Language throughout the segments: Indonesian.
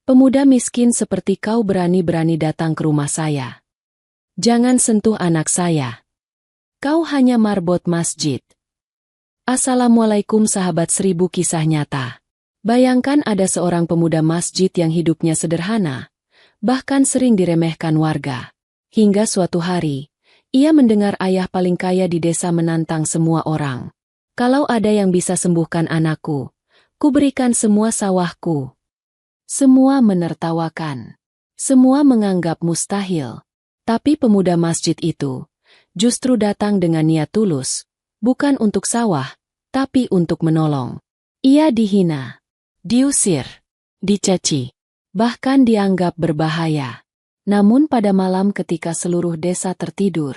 Pemuda miskin seperti kau berani-berani datang ke rumah saya. Jangan sentuh anak saya. Kau hanya marbot masjid. Assalamualaikum sahabat 1000 kisah nyata. Bayangkan ada seorang pemuda masjid yang hidupnya sederhana, bahkan sering diremehkan warga. Hingga suatu hari, ia mendengar ayah paling kaya di desa menantang semua orang. Kalau ada yang bisa sembuhkan anakku, kuberikan semua sawahku. Semua menertawakan. Semua menganggap mustahil. Tapi pemuda masjid itu justru datang dengan niat tulus, bukan untuk sawah, tapi untuk menolong. Ia dihina, diusir, dicaci, bahkan dianggap berbahaya. Namun pada malam ketika seluruh desa tertidur,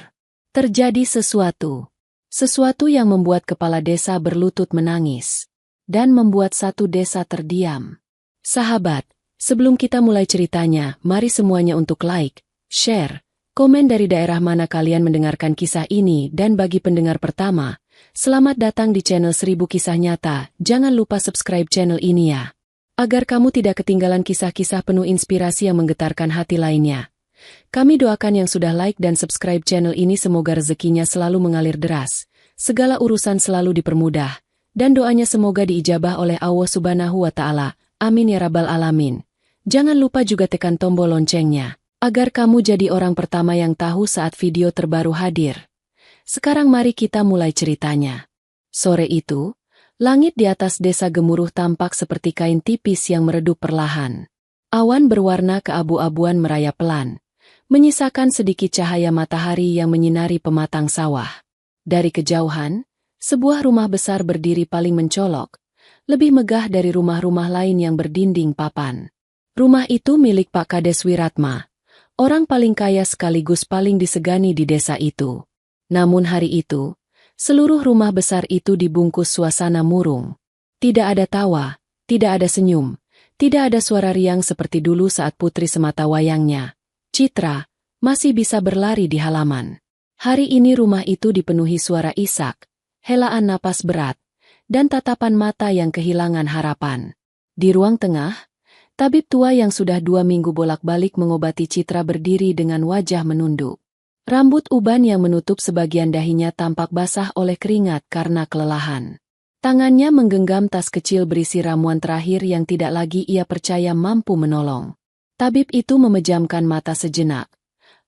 terjadi sesuatu. Sesuatu yang membuat kepala desa berlutut menangis, dan membuat satu desa terdiam. Sahabat, sebelum kita mulai ceritanya, mari semuanya untuk like, share, komen dari daerah mana kalian mendengarkan kisah ini, dan bagi pendengar pertama, selamat datang di channel 1000 Kisah Nyata. Jangan lupa subscribe channel ini ya, agar kamu tidak ketinggalan kisah-kisah penuh inspirasi yang menggetarkan hati lainnya. Kami doakan yang sudah like dan subscribe channel ini semoga rezekinya selalu mengalir deras, segala urusan selalu dipermudah, dan doanya semoga diijabah oleh Allah Subhanahu wa Ta'ala. Amin ya rabbal alamin. Jangan lupa juga tekan tombol loncengnya, agar kamu jadi orang pertama yang tahu saat video terbaru hadir. Sekarang mari kita mulai ceritanya. Sore itu, langit di atas desa Gemuruh tampak seperti kain tipis yang meredup perlahan. Awan berwarna keabu-abuan merayap pelan, menyisakan sedikit cahaya matahari yang menyinari pematang sawah. Dari kejauhan, sebuah rumah besar berdiri paling mencolok, lebih megah dari rumah-rumah lain yang berdinding papan. Rumah itu milik Pak Kades Wiratma, orang paling kaya sekaligus paling disegani di desa itu. Namun hari itu, seluruh rumah besar itu dibungkus suasana murung. Tidak ada tawa, tidak ada senyum, tidak ada suara riang seperti dulu saat putri semata wayangnya, Citra, masih bisa berlari di halaman. Hari ini rumah itu dipenuhi suara isak, helaan napas berat, dan tatapan mata yang kehilangan harapan. Di ruang tengah, tabib tua yang sudah 2 minggu bolak-balik mengobati Citra berdiri dengan wajah menunduk. Rambut uban yang menutup sebagian dahinya tampak basah oleh keringat karena kelelahan. Tangannya menggenggam tas kecil berisi ramuan terakhir yang tidak lagi ia percaya mampu menolong. Tabib itu memejamkan mata sejenak,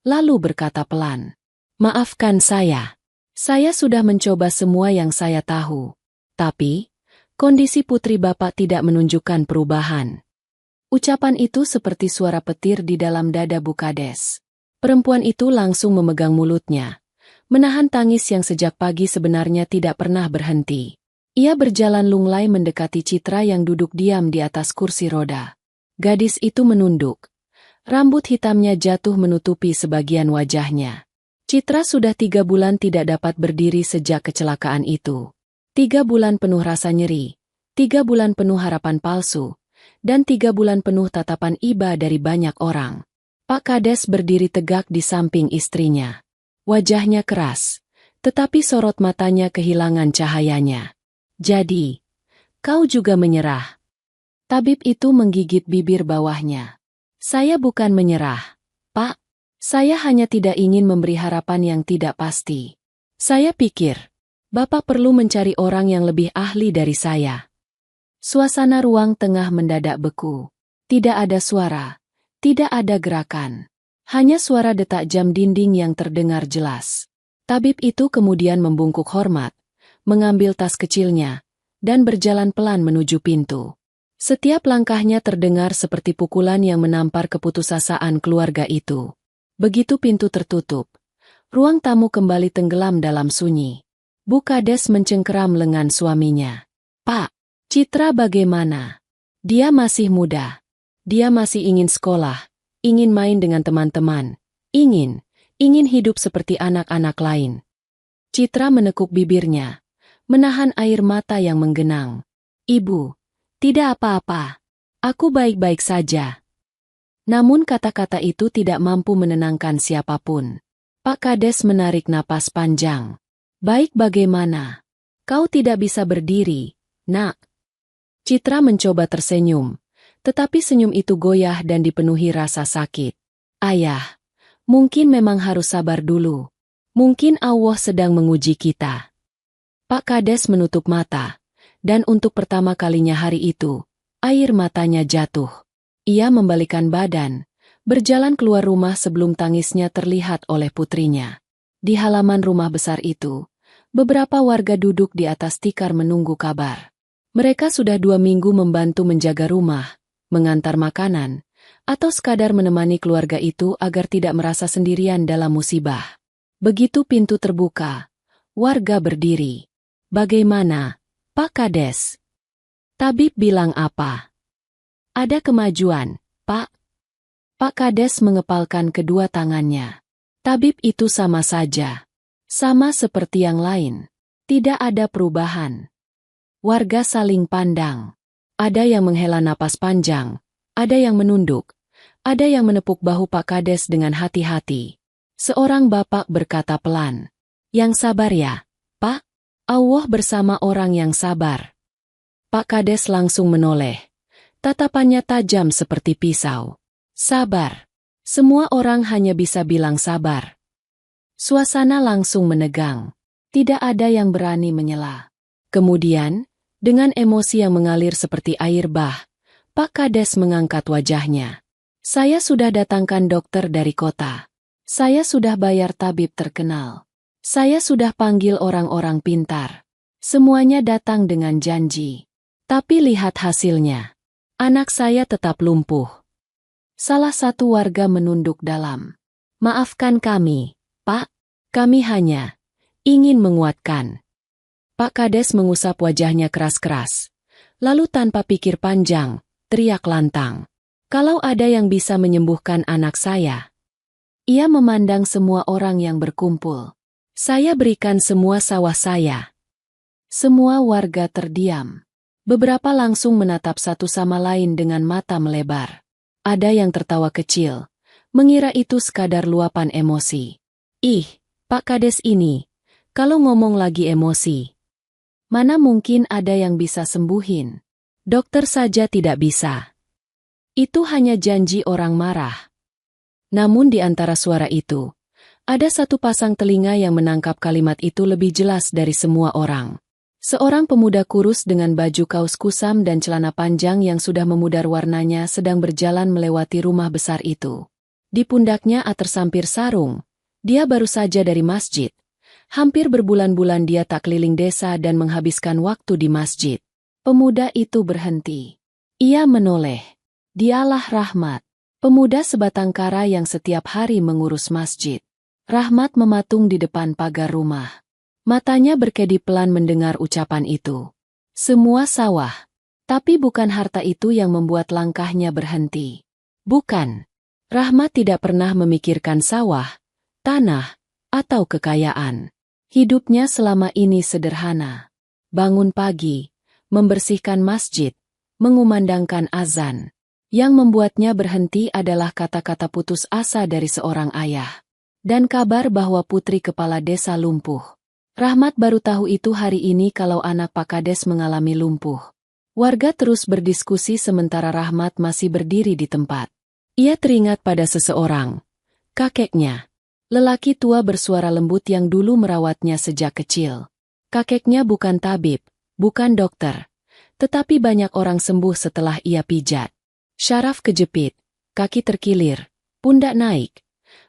lalu berkata pelan, "Maafkan saya. Saya sudah mencoba semua yang saya tahu. Tapi, kondisi putri Bapak tidak menunjukkan perubahan." Ucapan itu seperti suara petir di dalam dada Bu Kades. Perempuan itu langsung memegang mulutnya, menahan tangis yang sejak pagi sebenarnya tidak pernah berhenti. Ia berjalan lunglai mendekati Citra yang duduk diam di atas kursi roda. Gadis itu menunduk. Rambut hitamnya jatuh menutupi sebagian wajahnya. Citra sudah 3 bulan tidak dapat berdiri sejak kecelakaan itu. 3 bulan penuh rasa nyeri, 3 bulan penuh harapan palsu, dan 3 bulan penuh tatapan iba dari banyak orang. Pak Kades berdiri tegak di samping istrinya. Wajahnya keras, tetapi sorot matanya kehilangan cahayanya. "Jadi, kau juga menyerah?" Tabib itu menggigit bibir bawahnya. "Saya bukan menyerah, Pak. Saya hanya tidak ingin memberi harapan yang tidak pasti. Saya pikir, Bapak perlu mencari orang yang lebih ahli dari saya." Suasana ruang tengah mendadak beku. Tidak ada suara, tidak ada gerakan. Hanya suara detak jam dinding yang terdengar jelas. Tabib itu kemudian membungkuk hormat, mengambil tas kecilnya, dan berjalan pelan menuju pintu. Setiap langkahnya terdengar seperti pukulan yang menampar keputusasaan keluarga itu. Begitu pintu tertutup, ruang tamu kembali tenggelam dalam sunyi. Bu Kades mencengkeram lengan suaminya. "Pak, Citra bagaimana? Dia masih muda. Dia masih ingin sekolah, ingin main dengan teman-teman, ingin hidup seperti anak-anak lain." Citra menekuk bibirnya, menahan air mata yang menggenang. "Ibu, tidak apa-apa. Aku baik-baik saja." Namun kata-kata itu tidak mampu menenangkan siapapun. Pak Kades menarik napas panjang. "Baik bagaimana? Kau tidak bisa berdiri, Nak." Citra mencoba tersenyum, Tetapi senyum itu goyah dan dipenuhi rasa sakit. Ayah, mungkin memang harus sabar dulu. Mungkin Allah sedang menguji kita. Pak Kades menutup mata, dan untuk pertama kalinya hari itu, air matanya jatuh. Ia membalikkan badan, berjalan keluar rumah sebelum tangisnya terlihat oleh putrinya. Di halaman rumah besar itu, beberapa warga duduk di atas tikar menunggu kabar. Mereka sudah 2 minggu membantu menjaga rumah, mengantar makanan, atau sekadar menemani keluarga itu agar tidak merasa sendirian dalam musibah. Begitu pintu terbuka, warga berdiri. Bagaimana, Pak Kades? Tabib bilang apa? Ada kemajuan, Pak. Pak Kades mengepalkan kedua tangannya. Tabib itu sama saja. Sama seperti yang lain. Tidak ada perubahan. Warga saling pandang. Ada yang menghela napas panjang, ada yang menunduk, ada yang menepuk bahu Pak Kades dengan hati-hati. Seorang bapak berkata pelan, "Yang sabar ya, Pak. Allah bersama orang yang sabar." Pak Kades langsung menoleh. Tatapannya tajam seperti pisau. Sabar. Semua orang hanya bisa bilang sabar. Suasana langsung menegang. Tidak ada yang berani menyela. Kemudian, dengan emosi yang mengalir seperti air bah, Pak Kades mengangkat wajahnya. "Saya sudah datangkan dokter dari kota. Saya sudah bayar tabib terkenal. Saya sudah panggil orang-orang pintar. Semuanya datang dengan janji. Tapi lihat hasilnya. Anak saya tetap lumpuh." Salah satu warga menunduk dalam. "Maafkan kami, Pak. Kami hanya ingin menguatkan." Pak Kades mengusap wajahnya keras-keras. Lalu tanpa pikir panjang, teriak lantang. "Kalau ada yang bisa menyembuhkan anak saya." Ia memandang semua orang yang berkumpul. "Saya berikan semua sawah saya." Semua warga terdiam. Beberapa langsung menatap satu sama lain dengan mata melebar. Ada yang tertawa kecil, mengira itu sekadar luapan emosi. "Ih, Pak Kades ini, kalau ngomong lagi emosi. Mana mungkin ada yang bisa sembuhin? Dokter saja tidak bisa. Itu hanya janji orang marah." Namun di antara suara itu, ada satu pasang telinga yang menangkap kalimat itu lebih jelas dari semua orang. Seorang pemuda kurus dengan baju kaos kusam dan celana panjang yang sudah memudar warnanya sedang berjalan melewati rumah besar itu. Di pundaknya tersampir sarung. Dia baru saja dari masjid. Hampir berbulan-bulan dia tak keliling desa dan menghabiskan waktu di masjid. Pemuda itu berhenti. Ia menoleh. Dialah Rahmat. Pemuda sebatang kara yang setiap hari mengurus masjid. Rahmat mematung di depan pagar rumah. Matanya berkedip pelan mendengar ucapan itu. Semua sawah. Tapi bukan harta itu yang membuat langkahnya berhenti. Bukan. Rahmat tidak pernah memikirkan sawah, tanah, atau kekayaan. Hidupnya selama ini sederhana. Bangun pagi, membersihkan masjid, mengumandangkan azan. Yang membuatnya berhenti adalah kata-kata putus asa dari seorang ayah. Dan kabar bahwa putri kepala desa lumpuh. Rahmat baru tahu itu hari ini kalau anak Pak Kades mengalami lumpuh. Warga terus berdiskusi sementara Rahmat masih berdiri di tempat. Ia teringat pada seseorang. Kakeknya. Lelaki tua bersuara lembut yang dulu merawatnya sejak kecil. Kakeknya bukan tabib, bukan dokter. Tetapi banyak orang sembuh setelah ia pijat. Syaraf kejepit, kaki terkilir, pundak naik.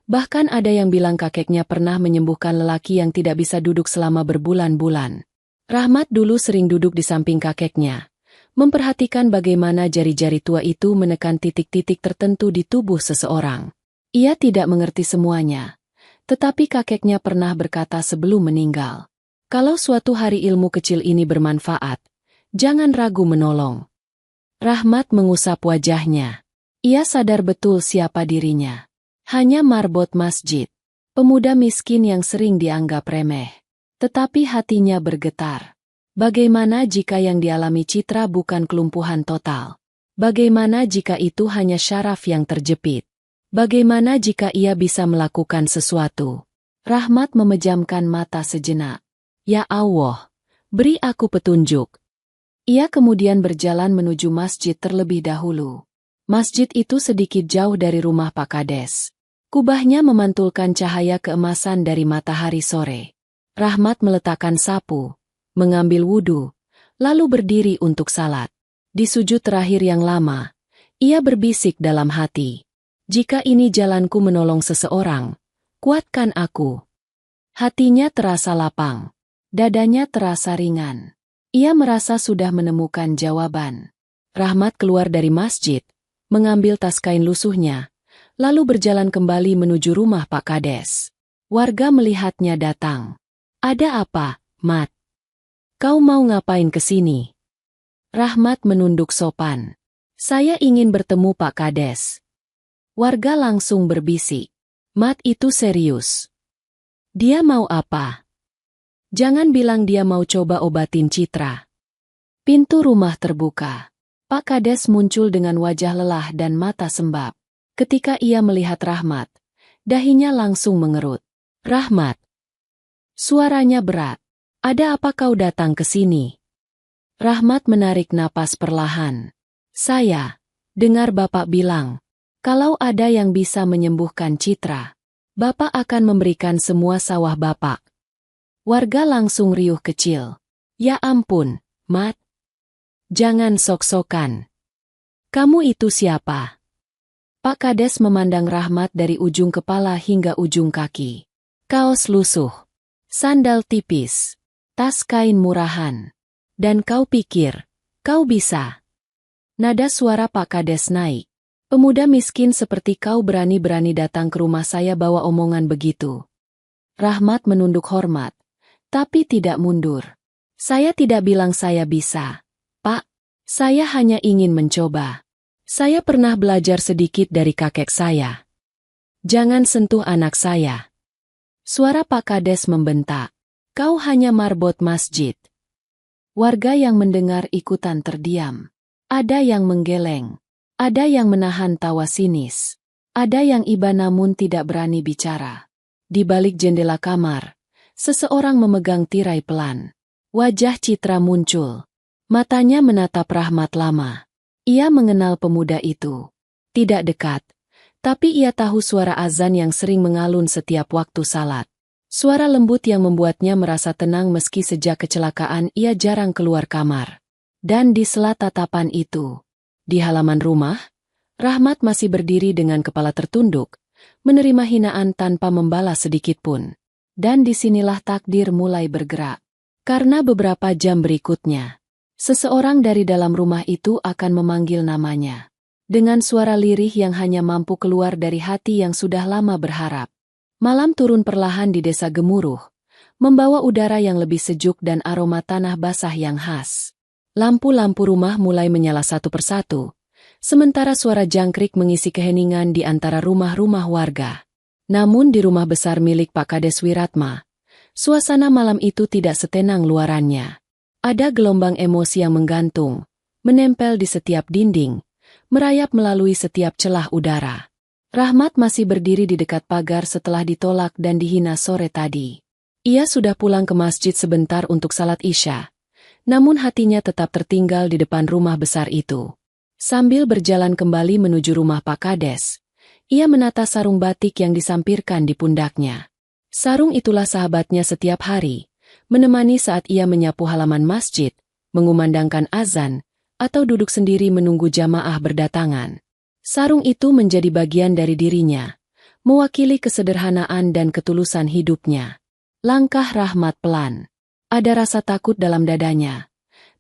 Bahkan ada yang bilang kakeknya pernah menyembuhkan lelaki yang tidak bisa duduk selama berbulan-bulan. Rahmat dulu sering duduk di samping kakeknya, memperhatikan bagaimana jari-jari tua itu menekan titik-titik tertentu di tubuh seseorang. Ia tidak mengerti semuanya. Tetapi kakeknya pernah berkata sebelum meninggal, "Kalau suatu hari ilmu kecil ini bermanfaat, jangan ragu menolong." Rahmat mengusap wajahnya. Ia sadar betul siapa dirinya. Hanya marbot masjid. Pemuda miskin yang sering dianggap remeh. Tetapi hatinya bergetar. Bagaimana jika yang dialami Citra bukan kelumpuhan total? Bagaimana jika itu hanya syaraf yang terjepit? Bagaimana jika ia bisa melakukan sesuatu? Rahmat memejamkan mata sejenak. "Ya Allah, beri aku petunjuk." Ia kemudian berjalan menuju masjid terlebih dahulu. Masjid itu sedikit jauh dari rumah Pak Kades. Kubahnya memantulkan cahaya keemasan dari matahari sore. Rahmat meletakkan sapu, mengambil wudu, lalu berdiri untuk salat. Di sujud terakhir yang lama, ia berbisik dalam hati. Jika ini jalanku menolong seseorang, kuatkan aku. Hatinya terasa lapang. Dadanya terasa ringan. Ia merasa sudah menemukan jawaban. Rahmat keluar dari masjid, mengambil tas kain lusuhnya, lalu berjalan kembali menuju rumah Pak Kades. Warga melihatnya datang. Ada apa, Mat? Kau mau ngapain ke sini? Rahmat menunduk sopan. Saya ingin bertemu Pak Kades. Warga langsung berbisik. Mat itu serius. Dia mau apa? Jangan bilang dia mau coba obatin Citra. Pintu rumah terbuka. Pak Kades muncul dengan wajah lelah dan mata sembab. Ketika ia melihat Rahmat, dahinya langsung mengerut. Rahmat. Suaranya berat. Ada apa kau datang ke sini? Rahmat menarik napas perlahan. Saya dengar Bapak bilang, kalau ada yang bisa menyembuhkan Citra, Bapak akan memberikan semua sawah Bapak. Warga langsung riuh kecil. Ya ampun, Mat. Jangan sok-sokan. Kamu itu siapa? Pak Kades memandang Rahmat dari ujung kepala hingga ujung kaki. Kaos lusuh, sandal tipis, tas kain murahan. Dan kau pikir, kau bisa? Nada suara Pak Kades naik. Pemuda miskin seperti kau berani-berani datang ke rumah saya bawa omongan begitu. Rahmat menunduk hormat, tapi tidak mundur. Saya tidak bilang saya bisa. Pak, saya hanya ingin mencoba. Saya pernah belajar sedikit dari kakek saya. Jangan sentuh anak saya. Suara Pak Kades membentak. Kau hanya marbot masjid. Warga yang mendengar ikutan terdiam. Ada yang menggeleng. Ada yang menahan tawa sinis. Ada yang iba namun tidak berani bicara. Di balik jendela kamar, seseorang memegang tirai pelan. Wajah Citra muncul. Matanya menatap Rahmat lama. Ia mengenal pemuda itu. Tidak dekat, tapi ia tahu suara azan yang sering mengalun setiap waktu salat. Suara lembut yang membuatnya merasa tenang meski sejak kecelakaan ia jarang keluar kamar. Dan di sela tatapan itu, di halaman rumah, Rahmat masih berdiri dengan kepala tertunduk, menerima hinaan tanpa membalas sedikitpun. Dan disinilah takdir mulai bergerak. Karena beberapa jam berikutnya, seseorang dari dalam rumah itu akan memanggil namanya. Dengan suara lirih yang hanya mampu keluar dari hati yang sudah lama berharap. Malam turun perlahan di desa Gemuruh, membawa udara yang lebih sejuk dan aroma tanah basah yang khas. Lampu-lampu rumah mulai menyala satu persatu, sementara suara jangkrik mengisi keheningan di antara rumah-rumah warga. Namun di rumah besar milik Pak Kades Wiratma, suasana malam itu tidak setenang luarannya. Ada gelombang emosi yang menggantung, menempel di setiap dinding, merayap melalui setiap celah udara. Rahmat masih berdiri di dekat pagar setelah ditolak dan dihina sore tadi. Ia sudah pulang ke masjid sebentar untuk salat Isya, namun hatinya tetap tertinggal di depan rumah besar itu. Sambil berjalan kembali menuju rumah Pak Kades, ia menata sarung batik yang disampirkan di pundaknya. Sarung itulah sahabatnya setiap hari, menemani saat ia menyapu halaman masjid, mengumandangkan azan, atau duduk sendiri menunggu jamaah berdatangan. Sarung itu menjadi bagian dari dirinya, mewakili kesederhanaan dan ketulusan hidupnya. Langkah Rahmat pelan. Ada rasa takut dalam dadanya,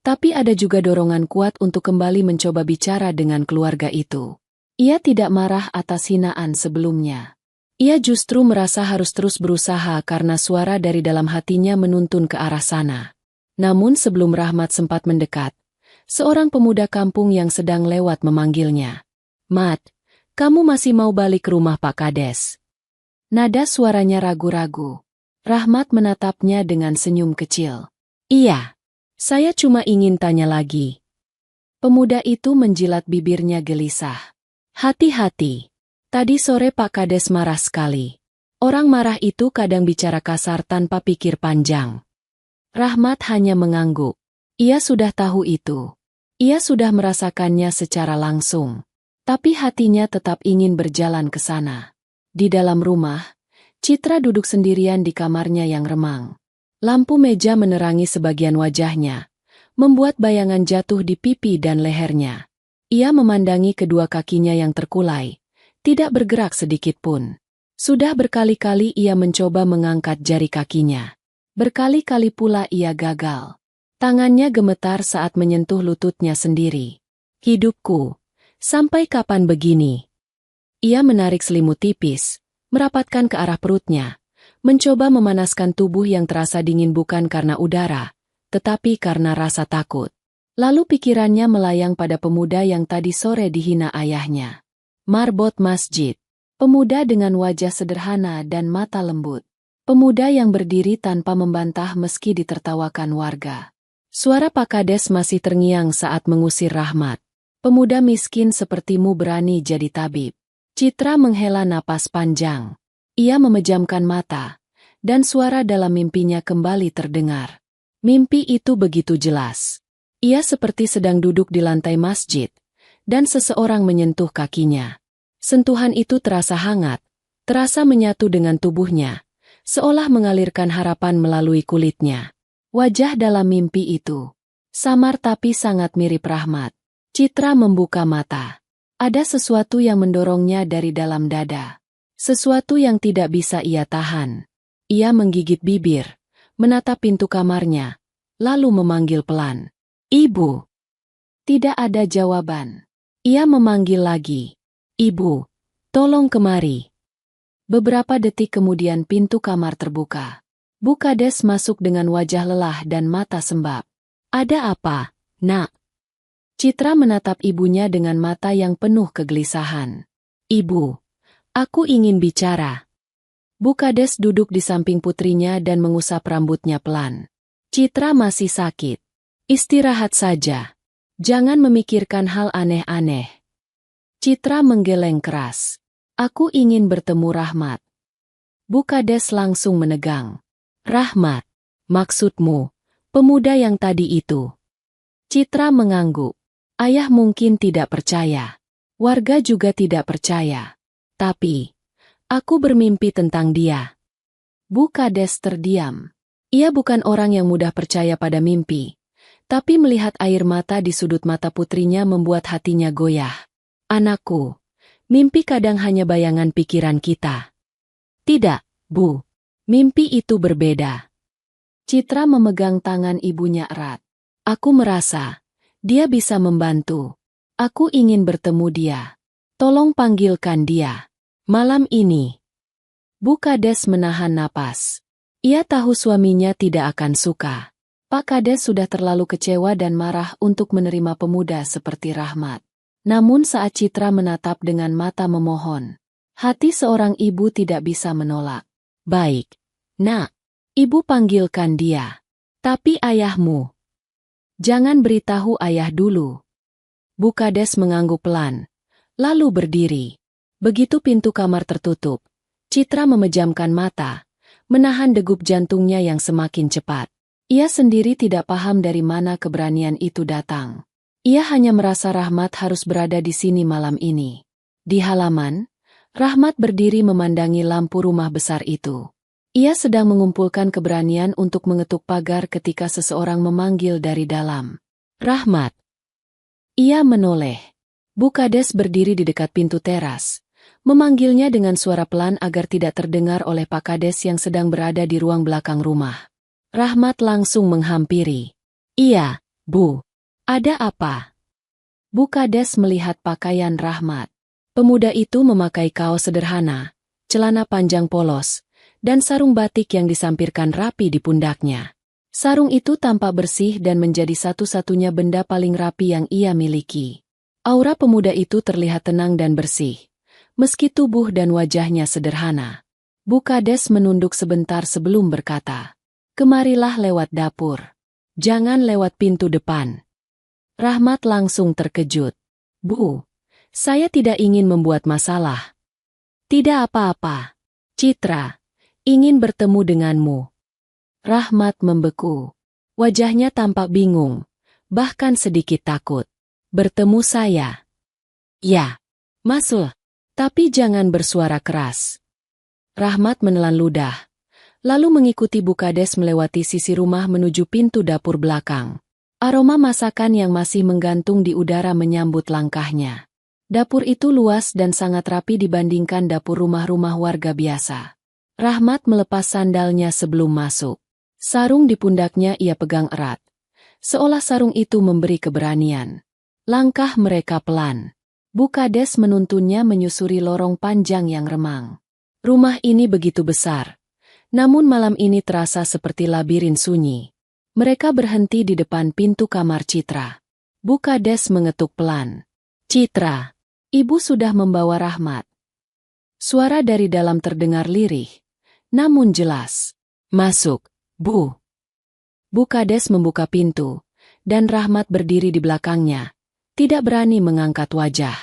tapi ada juga dorongan kuat untuk kembali mencoba bicara dengan keluarga itu. Ia tidak marah atas hinaan sebelumnya. Ia justru merasa harus terus berusaha karena suara dari dalam hatinya menuntun ke arah sana. Namun sebelum Rahmat sempat mendekat, seorang pemuda kampung yang sedang lewat memanggilnya. Mat, kamu masih mau balik ke rumah Pak Kades? Nada suaranya ragu-ragu. Rahmat menatapnya dengan senyum kecil. Iya, saya cuma ingin tanya lagi. Pemuda itu menjilat bibirnya gelisah. Hati-hati. Tadi sore Pak Kades marah sekali. Orang marah itu kadang bicara kasar tanpa pikir panjang. Rahmat hanya mengangguk. Ia sudah tahu itu. Ia sudah merasakannya secara langsung. Tapi hatinya tetap ingin berjalan ke sana. Di dalam rumah, Citra duduk sendirian di kamarnya yang remang. Lampu meja menerangi sebagian wajahnya, membuat bayangan jatuh di pipi dan lehernya. Ia memandangi kedua kakinya yang terkulai, tidak bergerak sedikit pun. Sudah berkali-kali ia mencoba mengangkat jari kakinya. Berkali-kali pula ia gagal. Tangannya gemetar saat menyentuh lututnya sendiri. Hidupku, sampai kapan begini? Ia menarik selimut tipis, merapatkan ke arah perutnya, mencoba memanaskan tubuh yang terasa dingin bukan karena udara, tetapi karena rasa takut. Lalu pikirannya melayang pada pemuda yang tadi sore dihina ayahnya. Marbot masjid. Pemuda dengan wajah sederhana dan mata lembut. Pemuda yang berdiri tanpa membantah meski ditertawakan warga. Suara Pak Kades masih terngiang saat mengusir Rahmat. Pemuda miskin sepertimu berani jadi tabib. Citra menghela napas panjang. Ia memejamkan mata, dan suara dalam mimpinya kembali terdengar. Mimpi itu begitu jelas. Ia seperti sedang duduk di lantai masjid, dan seseorang menyentuh kakinya. Sentuhan itu terasa hangat, terasa menyatu dengan tubuhnya, seolah mengalirkan harapan melalui kulitnya. Wajah dalam mimpi itu samar tapi sangat mirip Rahmat. Citra membuka mata. Ada sesuatu yang mendorongnya dari dalam dada. Sesuatu yang tidak bisa ia tahan. Ia menggigit bibir, menatap pintu kamarnya, lalu memanggil pelan. Ibu. Tidak ada jawaban. Ia memanggil lagi. Ibu, tolong kemari. Beberapa detik kemudian pintu kamar terbuka. Bu Kades masuk dengan wajah lelah dan mata sembab. Ada apa, Nak? Citra menatap ibunya dengan mata yang penuh kegelisahan. Ibu, aku ingin bicara. Bu Kades duduk di samping putrinya dan mengusap rambutnya pelan. Citra masih sakit. Istirahat saja. Jangan memikirkan hal aneh-aneh. Citra menggeleng keras. Aku ingin bertemu Rahmat. Bu Kades langsung menegang. Rahmat, maksudmu, pemuda yang tadi itu? Citra mengangguk. Ayah mungkin tidak percaya. Warga juga tidak percaya. Tapi, aku bermimpi tentang dia. Bu Kades terdiam. Ia bukan orang yang mudah percaya pada mimpi. Tapi melihat air mata di sudut mata putrinya membuat hatinya goyah. Anakku, mimpi kadang hanya bayangan pikiran kita. Tidak, Bu. Mimpi itu berbeda. Citra memegang tangan ibunya erat. Aku merasa dia bisa membantu. Aku ingin bertemu dia. Tolong panggilkan dia. Malam ini. Bu Kades menahan napas. Ia tahu suaminya tidak akan suka. Pak Kades sudah terlalu kecewa dan marah untuk menerima pemuda seperti Rahmat. Namun saat Citra menatap dengan mata memohon, hati seorang ibu tidak bisa menolak. Baik, Nak. Ibu panggilkan dia. Tapi ayahmu. Jangan beritahu ayah dulu. Bu Kades mengangguk pelan, lalu berdiri. Begitu pintu kamar tertutup, Citra memejamkan mata, menahan degup jantungnya yang semakin cepat. Ia sendiri tidak paham dari mana keberanian itu datang. Ia hanya merasa Rahmat harus berada di sini malam ini. Di halaman, Rahmat berdiri memandangi lampu rumah besar itu. Ia sedang mengumpulkan keberanian untuk mengetuk pagar ketika seseorang memanggil dari dalam. Rahmat. Ia menoleh. Bu Kades berdiri di dekat pintu teras, memanggilnya dengan suara pelan agar tidak terdengar oleh Pak Kades yang sedang berada di ruang belakang rumah. Rahmat langsung menghampiri. Iya, Bu. Ada apa? Bu Kades melihat pakaian Rahmat. Pemuda itu memakai kaos sederhana, celana panjang polos, dan sarung batik yang disampirkan rapi di pundaknya. Sarung itu tampak bersih dan menjadi satu-satunya benda paling rapi yang ia miliki. Aura pemuda itu terlihat tenang dan bersih, meski tubuh dan wajahnya sederhana. Bu Kades menunduk sebentar sebelum berkata, "Kemarilah lewat dapur. Jangan lewat pintu depan." Rahmat langsung terkejut. "Bu, saya tidak ingin membuat masalah." "Tidak apa-apa. Citra ingin bertemu denganmu." Rahmat membeku. Wajahnya tampak bingung, bahkan sedikit takut. "Bertemu saya?" "Ya." Masuk, tapi jangan bersuara keras. Rahmat menelan ludah, lalu mengikuti Bukades melewati sisi rumah menuju pintu dapur belakang. Aroma masakan yang masih menggantung di udara menyambut langkahnya. Dapur itu luas dan sangat rapi dibandingkan dapur rumah-rumah warga biasa. Rahmat melepas sandalnya sebelum masuk. Sarung di pundaknya ia pegang erat, seolah sarung itu memberi keberanian. Langkah mereka pelan. Bukades menuntunnya menyusuri lorong panjang yang remang. Rumah ini begitu besar, namun malam ini terasa seperti labirin sunyi. Mereka berhenti di depan pintu kamar Citra. Bukades mengetuk pelan. "Citra, ibu sudah membawa Rahmat." Suara dari dalam terdengar lirih, namun jelas. "Masuk, Bu." Bukades membuka pintu, dan Rahmat berdiri di belakangnya, tidak berani mengangkat wajah.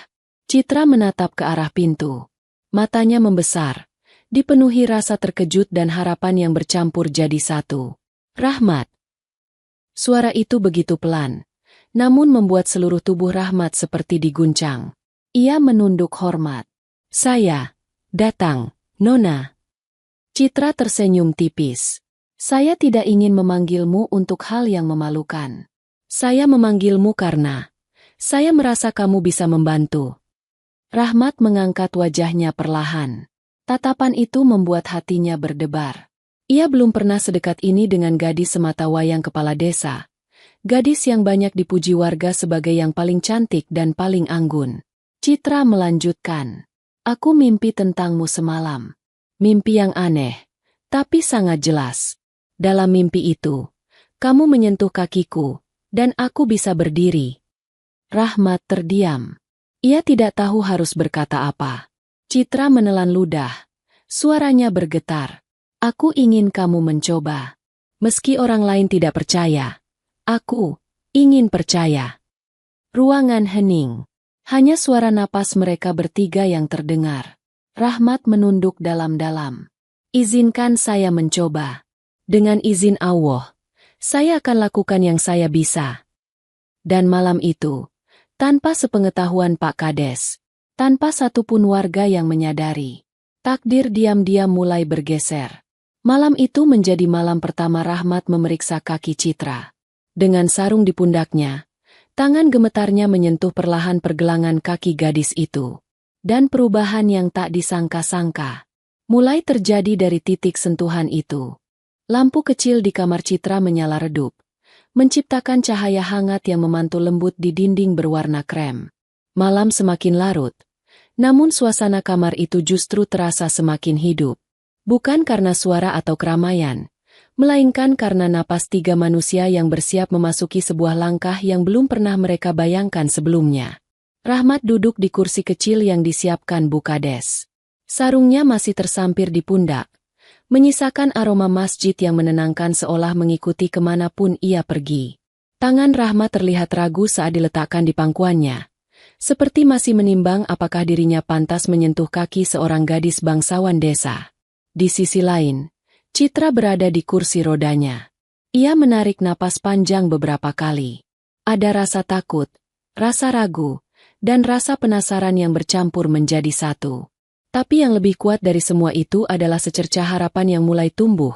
Citra menatap ke arah pintu. Matanya membesar, dipenuhi rasa terkejut dan harapan yang bercampur jadi satu. "Rahmat." Suara itu begitu pelan, namun membuat seluruh tubuh Rahmat seperti diguncang. Ia menunduk hormat. "Saya datang, Nona." Citra tersenyum tipis. "Saya tidak ingin memanggilmu untuk hal yang memalukan. Saya memanggilmu karena saya merasa kamu bisa membantu." Rahmat mengangkat wajahnya perlahan. Tatapan itu membuat hatinya berdebar. Ia belum pernah sedekat ini dengan gadis sematawayang kepala desa. Gadis yang banyak dipuji warga sebagai yang paling cantik dan paling anggun. Citra melanjutkan. "Aku mimpi tentangmu semalam. Mimpi yang aneh, tapi sangat jelas. Dalam mimpi itu, kamu menyentuh kakiku, dan aku bisa berdiri." Rahmat terdiam. Ia tidak tahu harus berkata apa. Citra menelan ludah. Suaranya bergetar. "Aku ingin kamu mencoba. Meski orang lain tidak percaya, aku ingin percaya." Ruangan hening. Hanya suara napas mereka bertiga yang terdengar. Rahmat menunduk dalam-dalam. "Izinkan saya mencoba. Dengan izin Allah, saya akan lakukan yang saya bisa." Dan malam itu, tanpa sepengetahuan Pak Kades, tanpa satupun warga yang menyadari, takdir diam-diam mulai bergeser. Malam itu menjadi malam pertama Rahmat memeriksa kaki Citra. Dengan sarung di pundaknya, tangan gemetarnya menyentuh perlahan pergelangan kaki gadis itu. Dan perubahan yang tak disangka-sangka mulai terjadi dari titik sentuhan itu. Lampu kecil di kamar Citra menyala redup, menciptakan cahaya hangat yang memantul lembut di dinding berwarna krem. Malam semakin larut, namun suasana kamar itu justru terasa semakin hidup. Bukan karena suara atau keramaian, melainkan karena napas tiga manusia yang bersiap memasuki sebuah langkah yang belum pernah mereka bayangkan sebelumnya. Rahmat duduk di kursi kecil yang disiapkan Bukades. Sarungnya masih tersampir di pundak, menyisakan aroma masjid yang menenangkan seolah mengikuti kemanapun ia pergi. Tangan Rahmat terlihat ragu saat diletakkan di pangkuannya, seperti masih menimbang apakah dirinya pantas menyentuh kaki seorang gadis bangsawan desa. Di sisi lain, Citra berada di kursi rodanya. Ia menarik napas panjang beberapa kali. Ada rasa takut, rasa ragu, dan rasa penasaran yang bercampur menjadi satu. Tapi yang lebih kuat dari semua itu adalah secercah harapan yang mulai tumbuh.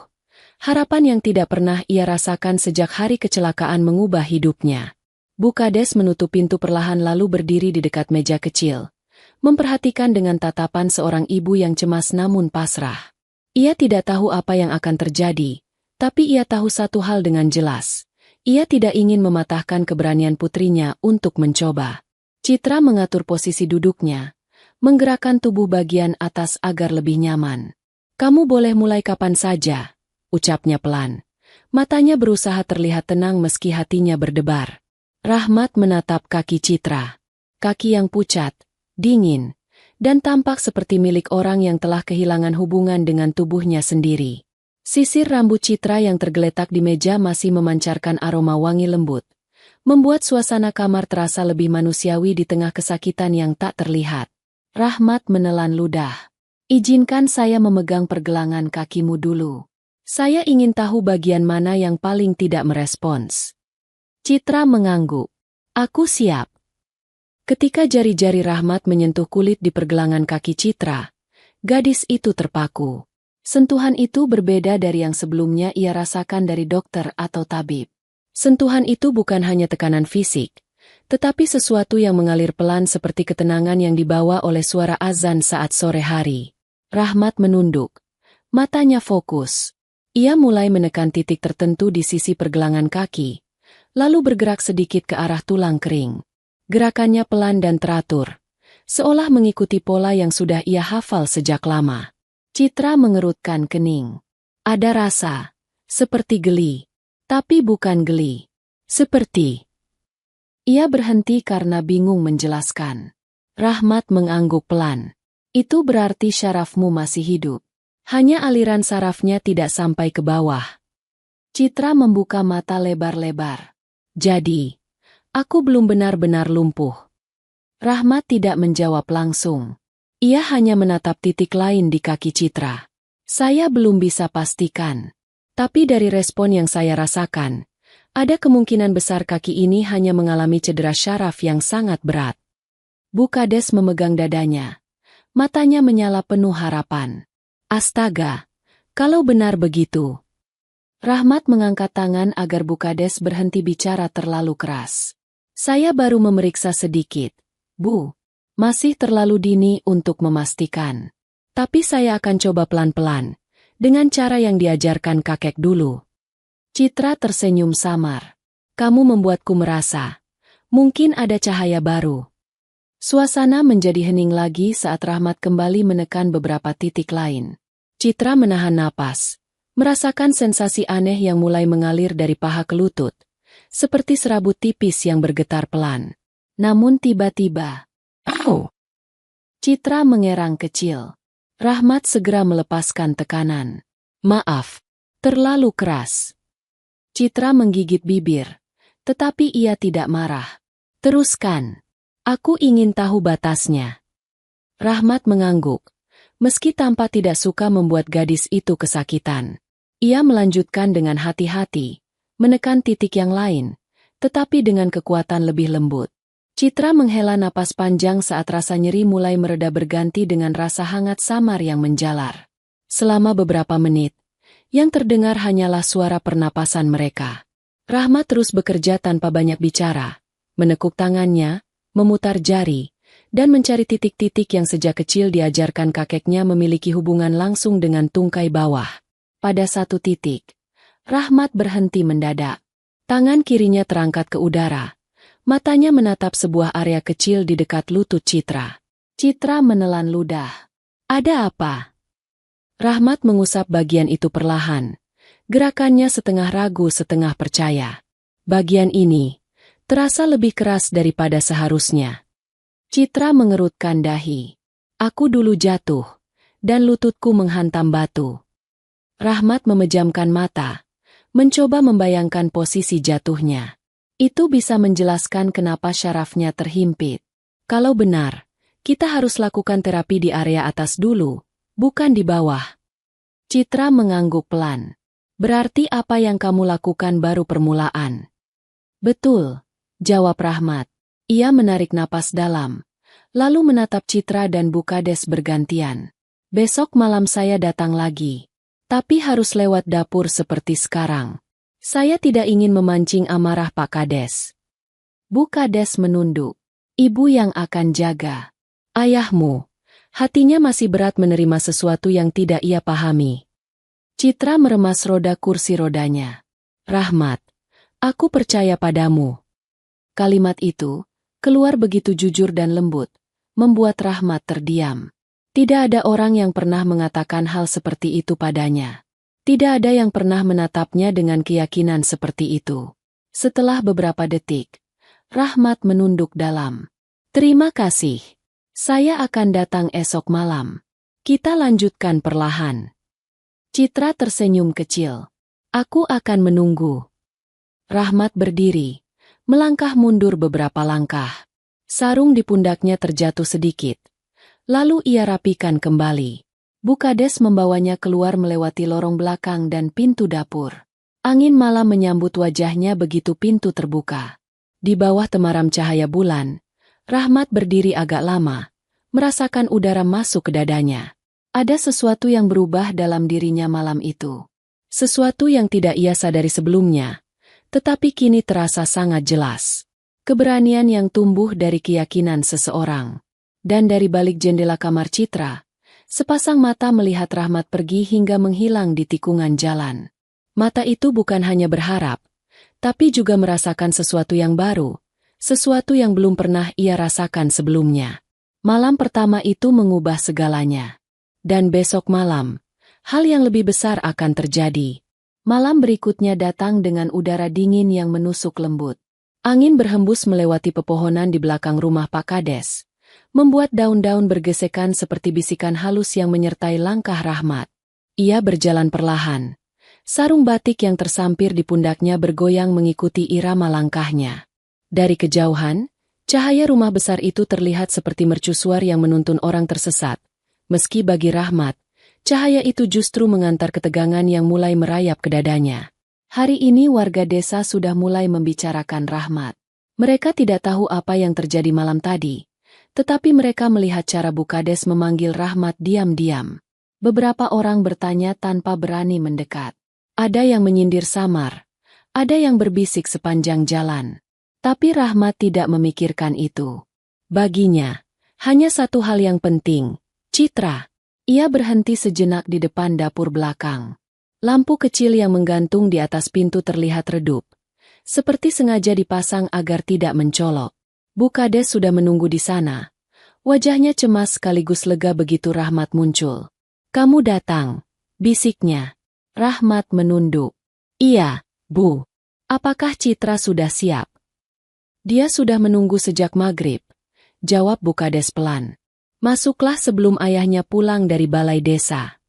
Harapan yang tidak pernah ia rasakan sejak hari kecelakaan mengubah hidupnya. Bukades menutup pintu perlahan lalu berdiri di dekat meja kecil, memperhatikan dengan tatapan seorang ibu yang cemas namun pasrah. Ia tidak tahu apa yang akan terjadi, tapi ia tahu satu hal dengan jelas. Ia tidak ingin mematahkan keberanian putrinya untuk mencoba. Citra mengatur posisi duduknya, menggerakkan tubuh bagian atas agar lebih nyaman. "Kamu boleh mulai kapan saja," ucapnya pelan. Matanya berusaha terlihat tenang meski hatinya berdebar. Rahmat menatap kaki Citra. Kaki yang pucat, dingin, dan tampak seperti milik orang yang telah kehilangan hubungan dengan tubuhnya sendiri. Sisir rambut Citra yang tergeletak di meja masih memancarkan aroma wangi lembut, membuat suasana kamar terasa lebih manusiawi di tengah kesakitan yang tak terlihat. Rahmat menelan ludah. "Izinkan saya memegang pergelangan kakimu dulu. Saya ingin tahu bagian mana yang paling tidak merespons." Citra mengangguk. "Aku siap." Ketika jari-jari Rahmat menyentuh kulit di pergelangan kaki Citra, gadis itu terpaku. Sentuhan itu berbeda dari yang sebelumnya ia rasakan dari dokter atau tabib. Sentuhan itu bukan hanya tekanan fisik, tetapi sesuatu yang mengalir pelan seperti ketenangan yang dibawa oleh suara azan saat sore hari. Rahmat menunduk. Matanya fokus. Ia mulai menekan titik tertentu di sisi pergelangan kaki, lalu bergerak sedikit ke arah tulang kering. Gerakannya pelan dan teratur, seolah mengikuti pola yang sudah ia hafal sejak lama. Citra mengerutkan kening. Ada rasa, seperti geli, tapi bukan geli. Seperti. Ia berhenti karena bingung menjelaskan. Rahmat mengangguk pelan. Itu berarti syarafmu masih hidup. Hanya aliran sarafnya tidak sampai ke bawah. Citra membuka mata lebar-lebar. Jadi, aku belum benar-benar lumpuh. Rahmat tidak menjawab langsung. Ia hanya menatap titik lain di kaki Citra. Saya belum bisa pastikan. Tapi dari respon yang saya rasakan, ada kemungkinan besar kaki ini hanya mengalami cedera syaraf yang sangat berat. Bu Kades memegang dadanya. Matanya menyala penuh harapan. Astaga, kalau benar begitu. Rahmat mengangkat tangan agar Bu Kades berhenti bicara terlalu keras. Saya baru memeriksa sedikit, Bu. Masih terlalu dini untuk memastikan. Tapi saya akan coba pelan-pelan, dengan cara yang diajarkan kakek dulu. Citra tersenyum samar. Kamu membuatku merasa, mungkin ada cahaya baru. Suasana menjadi hening lagi saat Rahmat kembali menekan beberapa titik lain. Citra menahan napas, merasakan sensasi aneh yang mulai mengalir dari paha ke lutut, seperti serabut tipis yang bergetar pelan. Namun tiba-tiba, "Au!" Citra mengerang kecil. Rahmat segera melepaskan tekanan. Maaf, terlalu keras. Citra menggigit bibir, tetapi ia tidak marah. Teruskan. Aku ingin tahu batasnya. Rahmat mengangguk, meski tampak tidak suka membuat gadis itu kesakitan. Ia melanjutkan dengan hati-hati, menekan titik yang lain, tetapi dengan kekuatan lebih lembut. Citra menghela napas panjang saat rasa nyeri mulai mereda berganti dengan rasa hangat samar yang menjalar. Selama beberapa menit, yang terdengar hanyalah suara pernapasan mereka. Rahmat terus bekerja tanpa banyak bicara, menekuk tangannya, memutar jari, dan mencari titik-titik yang sejak kecil diajarkan kakeknya memiliki hubungan langsung dengan tungkai bawah. Pada satu titik, Rahmat berhenti mendadak. Tangan kirinya terangkat ke udara. Matanya menatap sebuah area kecil di dekat lutut Citra. Citra menelan ludah. Ada apa? Rahmat mengusap bagian itu perlahan. Gerakannya setengah ragu setengah percaya. Bagian ini terasa lebih keras daripada seharusnya. Citra mengerutkan dahi. Aku dulu jatuh, dan lututku menghantam batu. Rahmat memejamkan mata, mencoba membayangkan posisi jatuhnya. Itu bisa menjelaskan kenapa syarafnya terhimpit. Kalau benar, kita harus lakukan terapi di area atas dulu, bukan di bawah. Citra mengangguk pelan. Berarti apa yang kamu lakukan baru permulaan. Betul, jawab Rahmat. Ia menarik napas dalam, lalu menatap Citra dan Bu Kades bergantian. Besok malam saya datang lagi. Tapi harus lewat dapur seperti sekarang. Saya tidak ingin memancing amarah Pak Kades. Bu Kades menunduk. Ibu yang akan jaga. Ayahmu. Hatinya masih berat menerima sesuatu yang tidak ia pahami. Citra meremas roda kursi rodanya. Rahmat, aku percaya padamu. Kalimat itu, keluar begitu jujur dan lembut, membuat Rahmat terdiam. Tidak ada orang yang pernah mengatakan hal seperti itu padanya. Tidak ada yang pernah menatapnya dengan keyakinan seperti itu. Setelah beberapa detik, Rahmat menunduk dalam. Terima kasih. Saya akan datang esok malam. Kita lanjutkan perlahan. Citra tersenyum kecil. Aku akan menunggu. Rahmat berdiri, melangkah mundur beberapa langkah. Sarung di pundaknya terjatuh sedikit. Lalu ia rapikan kembali. Bu Kades membawanya keluar melewati lorong belakang dan pintu dapur. Angin malam menyambut wajahnya begitu pintu terbuka. Di bawah temaram cahaya bulan, Rahmat berdiri agak lama, merasakan udara masuk ke dadanya. Ada sesuatu yang berubah dalam dirinya malam itu. Sesuatu yang tidak ia sadari sebelumnya, tetapi kini terasa sangat jelas. Keberanian yang tumbuh dari keyakinan seseorang. Dan dari balik jendela kamar Citra, sepasang mata melihat Rahmat pergi hingga menghilang di tikungan jalan. Mata itu bukan hanya berharap, tapi juga merasakan sesuatu yang baru, sesuatu yang belum pernah ia rasakan sebelumnya. Malam pertama itu mengubah segalanya. Dan besok malam, hal yang lebih besar akan terjadi. Malam berikutnya datang dengan udara dingin yang menusuk lembut. Angin berhembus melewati pepohonan di belakang rumah Pak Kades, membuat daun-daun bergesekan seperti bisikan halus yang menyertai langkah Rahmat. Ia berjalan perlahan. Sarung batik yang tersampir di pundaknya bergoyang mengikuti irama langkahnya. Dari kejauhan, cahaya rumah besar itu terlihat seperti mercusuar yang menuntun orang tersesat. Meski bagi Rahmat, cahaya itu justru mengantar ketegangan yang mulai merayap ke dadanya. Hari ini warga desa sudah mulai membicarakan Rahmat. Mereka tidak tahu apa yang terjadi malam tadi, tetapi mereka melihat cara Bu Kades memanggil Rahmat diam-diam. Beberapa orang bertanya tanpa berani mendekat. Ada yang menyindir samar, ada yang berbisik sepanjang jalan. Tapi Rahmat tidak memikirkan itu. Baginya, hanya satu hal yang penting, Citra. Ia berhenti sejenak di depan dapur belakang. Lampu kecil yang menggantung di atas pintu terlihat redup, seperti sengaja dipasang agar tidak mencolok. Bu Kades sudah menunggu di sana. Wajahnya cemas sekaligus lega begitu Rahmat muncul. "Kamu datang," bisiknya. Rahmat menunduk. "Iya, Bu. Apakah Citra sudah siap?" "Dia sudah menunggu sejak maghrib," jawab Bu Kades pelan. "Masuklah sebelum ayahnya pulang dari balai desa."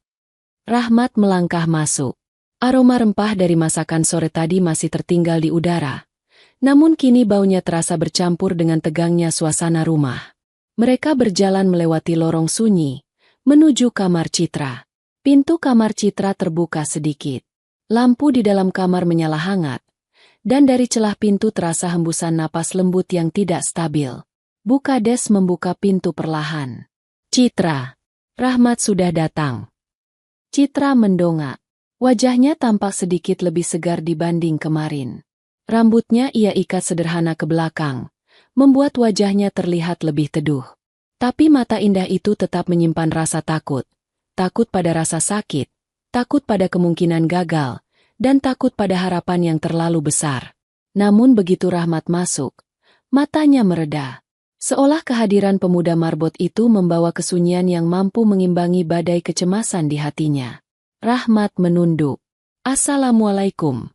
Rahmat melangkah masuk. Aroma rempah dari masakan sore tadi masih tertinggal di udara. Namun kini baunya terasa bercampur dengan tegangnya suasana rumah. Mereka berjalan melewati lorong sunyi, menuju kamar Citra. Pintu kamar Citra terbuka sedikit. Lampu di dalam kamar menyala hangat, dan dari celah pintu terasa hembusan napas lembut yang tidak stabil. Bu Kades membuka pintu perlahan. "Citra, Rahmat sudah datang." Citra mendongak. Wajahnya tampak sedikit lebih segar dibanding kemarin. Rambutnya ia ikat sederhana ke belakang, membuat wajahnya terlihat lebih teduh. Tapi mata indah itu tetap menyimpan rasa takut. Takut pada rasa sakit, takut pada kemungkinan gagal, dan takut pada harapan yang terlalu besar. Namun begitu Rahmat masuk, matanya mereda. Seolah kehadiran pemuda marbot itu membawa kesunyian yang mampu mengimbangi badai kecemasan di hatinya. Rahmat menunduk. "Assalamualaikum."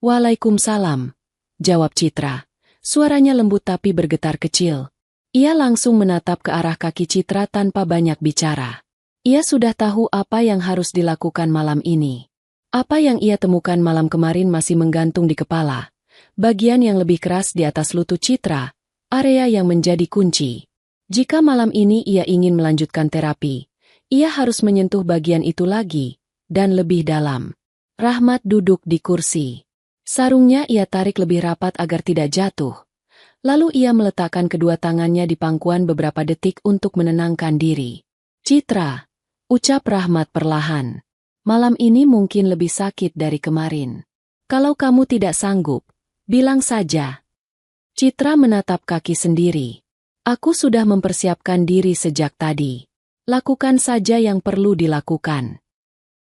"Waalaikumsalam," jawab Citra. Suaranya lembut tapi bergetar kecil. Ia langsung menatap ke arah kaki Citra tanpa banyak bicara. Ia sudah tahu apa yang harus dilakukan malam ini. Apa yang ia temukan malam kemarin masih menggantung di kepala. Bagian yang lebih keras di atas lutut Citra, area yang menjadi kunci. Jika malam ini ia ingin melanjutkan terapi, ia harus menyentuh bagian itu lagi, dan lebih dalam. Rahmat duduk di kursi. Sarungnya ia tarik lebih rapat agar tidak jatuh. Lalu ia meletakkan kedua tangannya di pangkuan beberapa detik untuk menenangkan diri. "Citra," ucap Rahmat perlahan. "Malam ini mungkin lebih sakit dari kemarin. Kalau kamu tidak sanggup, bilang saja." Citra menatap kaki sendiri. "Aku sudah mempersiapkan diri sejak tadi. Lakukan saja yang perlu dilakukan."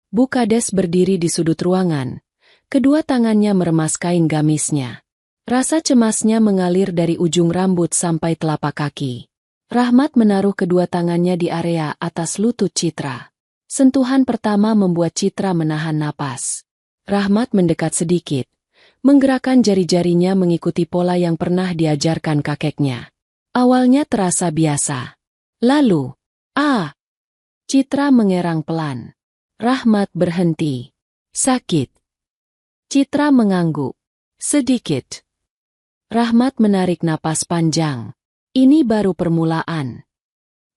Bu Kades berdiri di sudut ruangan. Kedua tangannya meremas kain gamisnya. Rasa cemasnya mengalir dari ujung rambut sampai telapak kaki. Rahmat menaruh kedua tangannya di area atas lutut Citra. Sentuhan pertama membuat Citra menahan napas. Rahmat mendekat sedikit, menggerakkan jari-jarinya mengikuti pola yang pernah diajarkan kakeknya. Awalnya terasa biasa. Lalu, Citra mengerang pelan. Rahmat berhenti. "Sakit." Citra mengangguk. "Sedikit." Rahmat menarik napas panjang. Ini baru permulaan.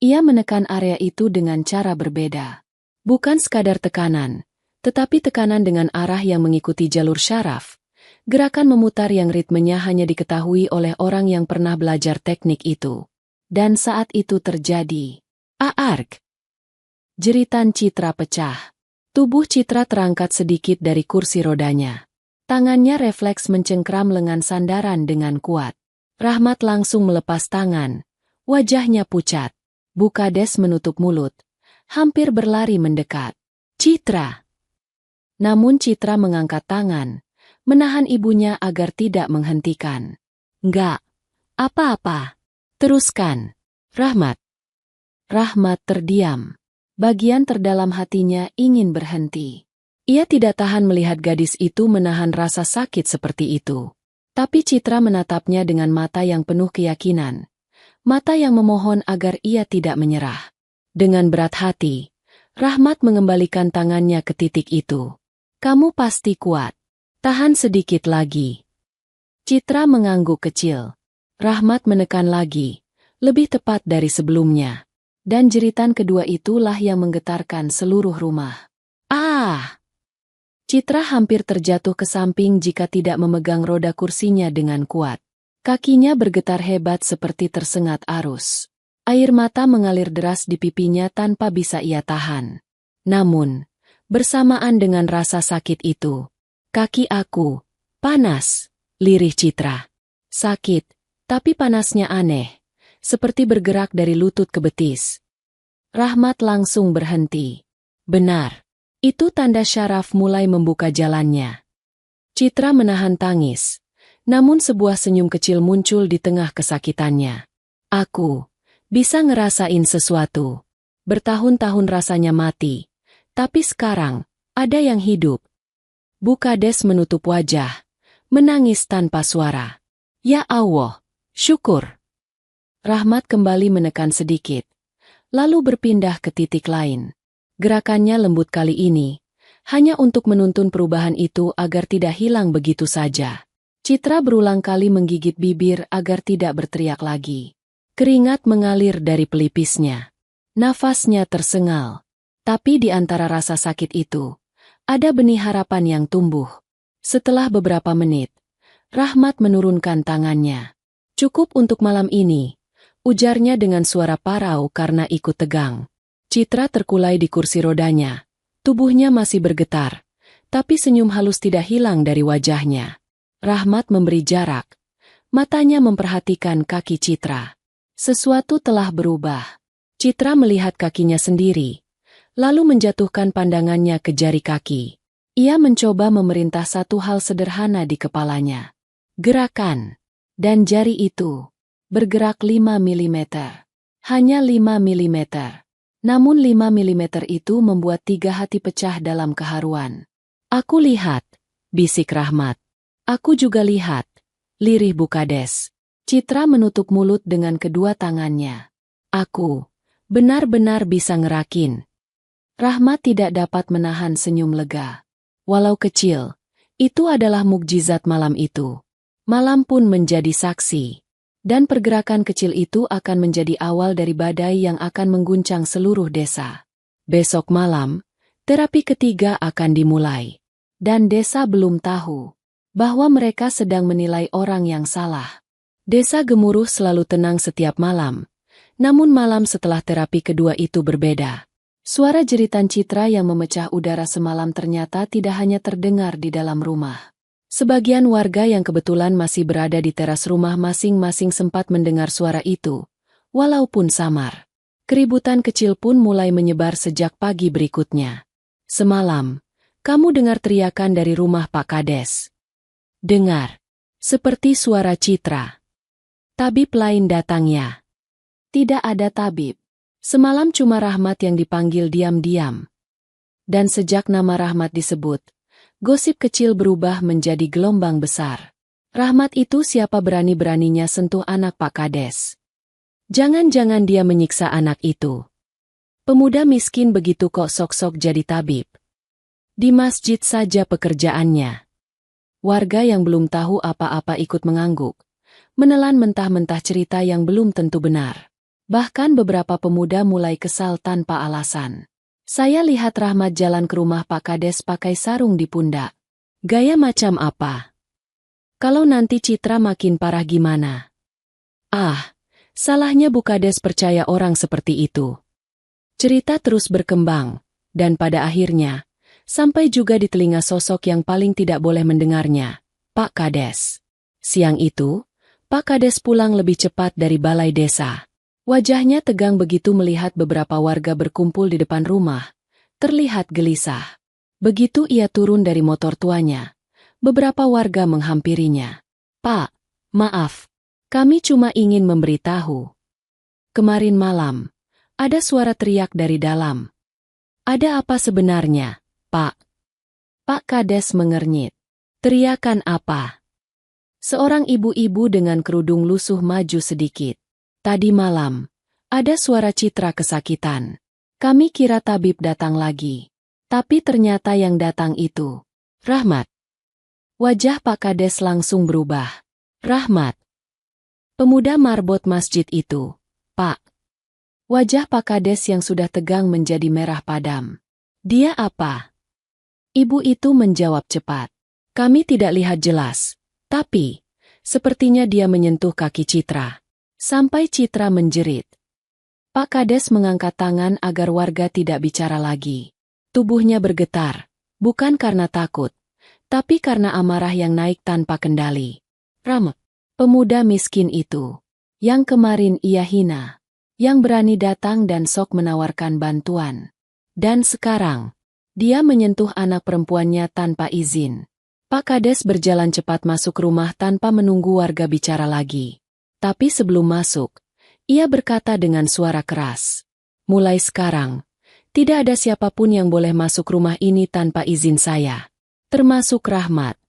Ia menekan area itu dengan cara berbeda. Bukan sekadar tekanan, tetapi tekanan dengan arah yang mengikuti jalur syaraf, Gerakan memutar yang ritmenya hanya diketahui oleh orang yang pernah belajar teknik itu. Dan saat itu terjadi. Aarg! Jeritan Citra pecah. Tubuh Citra terangkat sedikit dari kursi rodanya. Tangannya refleks mencengkram lengan sandaran dengan kuat. Rahmat langsung melepas tangan. Wajahnya pucat. Bukades menutup mulut. Hampir berlari mendekat. Citra! Namun Citra mengangkat tangan. Menahan ibunya agar tidak menghentikan. Enggak. Apa-apa. Teruskan. Rahmat. Rahmat terdiam. Bagian terdalam hatinya ingin berhenti. Ia tidak tahan melihat gadis itu menahan rasa sakit seperti itu. Tapi Citra menatapnya dengan mata yang penuh keyakinan. Mata yang memohon agar ia tidak menyerah. Dengan berat hati, Rahmat mengembalikan tangannya ke titik itu. Kamu pasti kuat. Tahan sedikit lagi. Citra mengangguk kecil. Rahmat menekan lagi, lebih tepat dari sebelumnya. Dan jeritan kedua itulah yang menggetarkan seluruh rumah. Ah! Citra hampir terjatuh ke samping jika tidak memegang roda kursinya dengan kuat. Kakinya bergetar hebat seperti tersengat arus. Air mata mengalir deras di pipinya tanpa bisa ia tahan. Namun, bersamaan dengan rasa sakit itu, kaki aku, panas, lirih Citra. Sakit, tapi panasnya aneh, seperti bergerak dari lutut ke betis. Rahmat langsung berhenti. Benar, itu tanda syaraf mulai membuka jalannya. Citra menahan tangis, namun sebuah senyum kecil muncul di tengah kesakitannya. Aku bisa ngerasain sesuatu. Bertahun-tahun rasanya mati, tapi sekarang ada yang hidup. Bukades menutup wajah, menangis tanpa suara. Ya Allah, syukur. Rahmat kembali menekan sedikit, lalu berpindah ke titik lain. Gerakannya lembut kali ini, hanya untuk menuntun perubahan itu agar tidak hilang begitu saja. Citra berulang kali menggigit bibir agar tidak berteriak lagi. Keringat mengalir dari pelipisnya. Nafasnya tersengal. Tapi di antara rasa sakit itu, ada benih harapan yang tumbuh. Setelah beberapa menit, Rahmat menurunkan tangannya. Cukup untuk malam ini, ujarnya dengan suara parau karena ikut tegang. Citra terkulai di kursi rodanya. Tubuhnya masih bergetar, tapi senyum halus tidak hilang dari wajahnya. Rahmat memberi jarak. Matanya memperhatikan kaki Citra. Sesuatu telah berubah. Citra melihat kakinya sendiri, lalu menjatuhkan pandangannya ke jari kaki. Ia mencoba memerintah satu hal sederhana di kepalanya. Gerakan. Dan jari itu bergerak 5 mm. Hanya 5 mm. Namun 5 mm itu membuat 3 hati pecah dalam keharuan. Aku lihat, bisik Rahmat. Aku juga lihat, lirih Bukades. Citra menutup mulut dengan kedua tangannya. Aku benar-benar bisa ngerakin. Rahmat tidak dapat menahan senyum lega. Walau kecil, itu adalah mukjizat malam itu. Malam pun menjadi saksi. Dan pergerakan kecil itu akan menjadi awal dari badai yang akan mengguncang seluruh desa. Besok malam, terapi ketiga akan dimulai. Dan desa belum tahu bahwa mereka sedang menilai orang yang salah. Desa Gemuruh selalu tenang setiap malam. Namun malam setelah terapi kedua itu berbeda. Suara jeritan Citra yang memecah udara semalam ternyata tidak hanya terdengar di dalam rumah. Sebagian warga yang kebetulan masih berada di teras rumah masing-masing sempat mendengar suara itu, walaupun samar. Keributan kecil pun mulai menyebar sejak pagi berikutnya. Semalam, kamu dengar teriakan dari rumah Pak Kades. Dengar, seperti suara Citra. Tabib lain datangnya. Tidak ada tabib. Semalam cuma Rahmat yang dipanggil diam-diam. Dan sejak nama Rahmat disebut, gosip kecil berubah menjadi gelombang besar. Rahmat itu siapa berani-beraninya sentuh anak Pak Kades? Jangan-jangan dia menyiksa anak itu. Pemuda miskin begitu kok sok-sok jadi tabib. Di masjid saja pekerjaannya. Warga yang belum tahu apa-apa ikut mengangguk, menelan mentah-mentah cerita yang belum tentu benar. Bahkan beberapa pemuda mulai kesal tanpa alasan. Saya lihat Rahmat jalan ke rumah Pak Kades pakai sarung di pundak. Gaya macam apa? Kalau nanti Citra makin parah gimana? Ah, salahnya Bu Kades percaya orang seperti itu. Cerita terus berkembang, dan pada akhirnya, sampai juga di telinga sosok yang paling tidak boleh mendengarnya, Pak Kades. Siang itu, Pak Kades pulang lebih cepat dari balai desa. Wajahnya tegang begitu melihat beberapa warga berkumpul di depan rumah, terlihat gelisah. Begitu ia turun dari motor tuanya, beberapa warga menghampirinya. Pak, maaf, kami cuma ingin memberitahu. Kemarin malam, ada suara teriak dari dalam. Ada apa sebenarnya, Pak? Pak Kades mengernyit. Teriakan apa? Seorang ibu-ibu dengan kerudung lusuh maju sedikit. Tadi malam, ada suara Citra kesakitan. Kami kira tabib datang lagi. Tapi ternyata yang datang itu Rahmat. Wajah Pak Kades langsung berubah. Rahmat. Pemuda marbot masjid itu, Pak. Wajah Pak Kades yang sudah tegang menjadi merah padam. Dia apa? Ibu itu menjawab cepat. Kami tidak lihat jelas, tapi sepertinya dia menyentuh kaki Citra. Sampai Citra menjerit. Pak Kades mengangkat tangan agar warga tidak bicara lagi. Tubuhnya bergetar, bukan karena takut, tapi karena amarah yang naik tanpa kendali. Rahmat, pemuda miskin itu, yang kemarin ia hina, yang berani datang dan sok menawarkan bantuan. Dan sekarang, dia menyentuh anak perempuannya tanpa izin. Pak Kades berjalan cepat masuk rumah tanpa menunggu warga bicara lagi. Tapi sebelum masuk, ia berkata dengan suara keras. Mulai sekarang, tidak ada siapapun yang boleh masuk rumah ini tanpa izin saya. Termasuk Rahmat.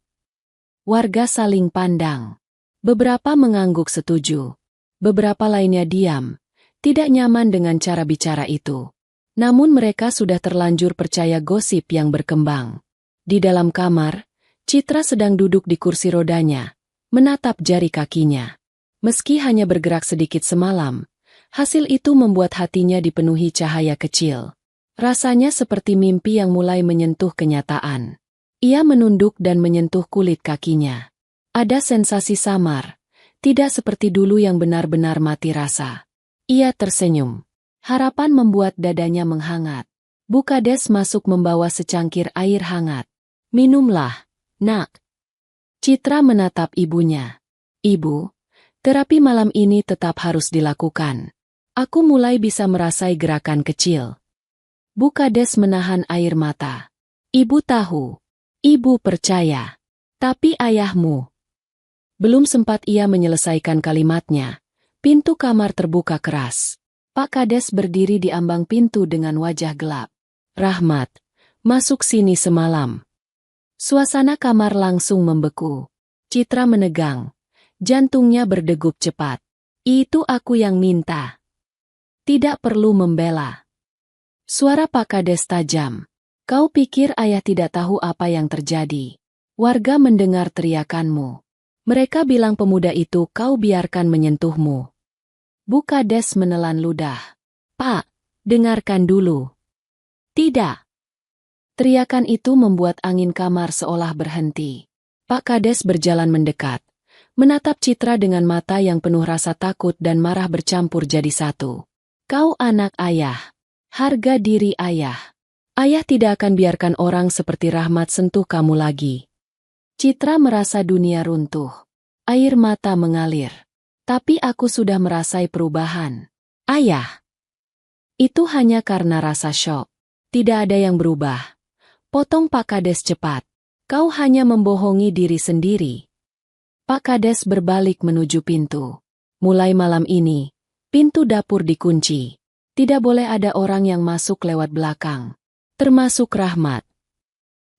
Warga saling pandang. Beberapa mengangguk setuju. Beberapa lainnya diam, tidak nyaman dengan cara bicara itu. Namun mereka sudah terlanjur percaya gosip yang berkembang. Di dalam kamar, Citra sedang duduk di kursi rodanya, menatap jari kakinya. Meski hanya bergerak sedikit semalam, hasil itu membuat hatinya dipenuhi cahaya kecil. Rasanya seperti mimpi yang mulai menyentuh kenyataan. Ia menunduk dan menyentuh kulit kakinya. Ada sensasi samar, tidak seperti dulu yang benar-benar mati rasa. Ia tersenyum. Harapan membuat dadanya menghangat. Bu Kades masuk membawa secangkir air hangat. Minumlah, nak. Citra menatap ibunya. Ibu, terapi malam ini tetap harus dilakukan. Aku mulai bisa merasai gerakan kecil. Bu Kades menahan air mata. Ibu tahu. Ibu percaya. Tapi ayahmu. Belum sempat ia menyelesaikan kalimatnya, pintu kamar terbuka keras. Pak Kades berdiri di ambang pintu dengan wajah gelap. Rahmat, masuk sini semalam. Suasana kamar langsung membeku. Citra menegang. Jantungnya berdegup cepat. Itu aku yang minta. Tidak perlu membela. Suara Pak Kades tajam. Kau pikir ayah tidak tahu apa yang terjadi? Warga mendengar teriakanmu. Mereka bilang pemuda itu kau biarkan menyentuhmu. Bu Kades menelan ludah. Pak, dengarkan dulu. Tidak. Teriakan itu membuat angin kamar seolah berhenti. Pak Kades berjalan mendekat. Menatap Citra dengan mata yang penuh rasa takut dan marah bercampur jadi satu. Kau anak ayah. Harga diri ayah. Ayah tidak akan biarkan orang seperti Rahmat sentuh kamu lagi. Citra merasa dunia runtuh. Air mata mengalir. Tapi aku sudah merasai perubahan. Ayah. Itu hanya karena rasa syok. Tidak ada yang berubah. Potong Pak Kades cepat. Kau hanya membohongi diri sendiri. Pak Kades berbalik menuju pintu. Mulai malam ini, pintu dapur dikunci. Tidak boleh ada orang yang masuk lewat belakang. Termasuk Rahmat.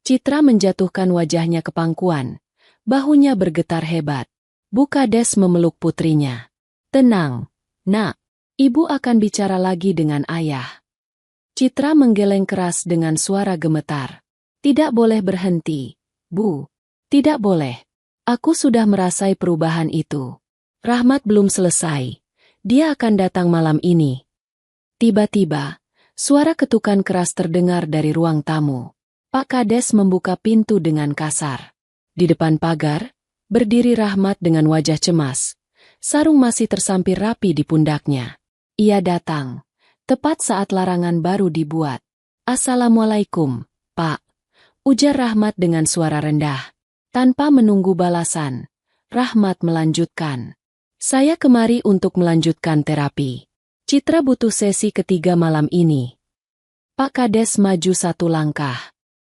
Citra menjatuhkan wajahnya ke pangkuan. Bahunya bergetar hebat. Bu Kades memeluk putrinya. Tenang, nak. Ibu akan bicara lagi dengan ayah. Citra menggeleng keras dengan suara gemetar. Tidak boleh berhenti, Bu. Tidak boleh. Aku sudah merasai perubahan itu. Rahmat belum selesai. Dia akan datang malam ini. Tiba-tiba, suara ketukan keras terdengar dari ruang tamu. Pak Kades membuka pintu dengan kasar. Di depan pagar, Berdiri Rahmat dengan wajah cemas. Sarung masih tersampir rapi di pundaknya. Ia datang. Tepat saat larangan baru dibuat. "Assalamualaikum, Pak," ujar Rahmat dengan suara rendah. Tanpa menunggu balasan, Rahmat melanjutkan. "Saya kemari untuk melanjutkan terapi. Citra butuh sesi ketiga malam ini." Pak Kades maju satu langkah.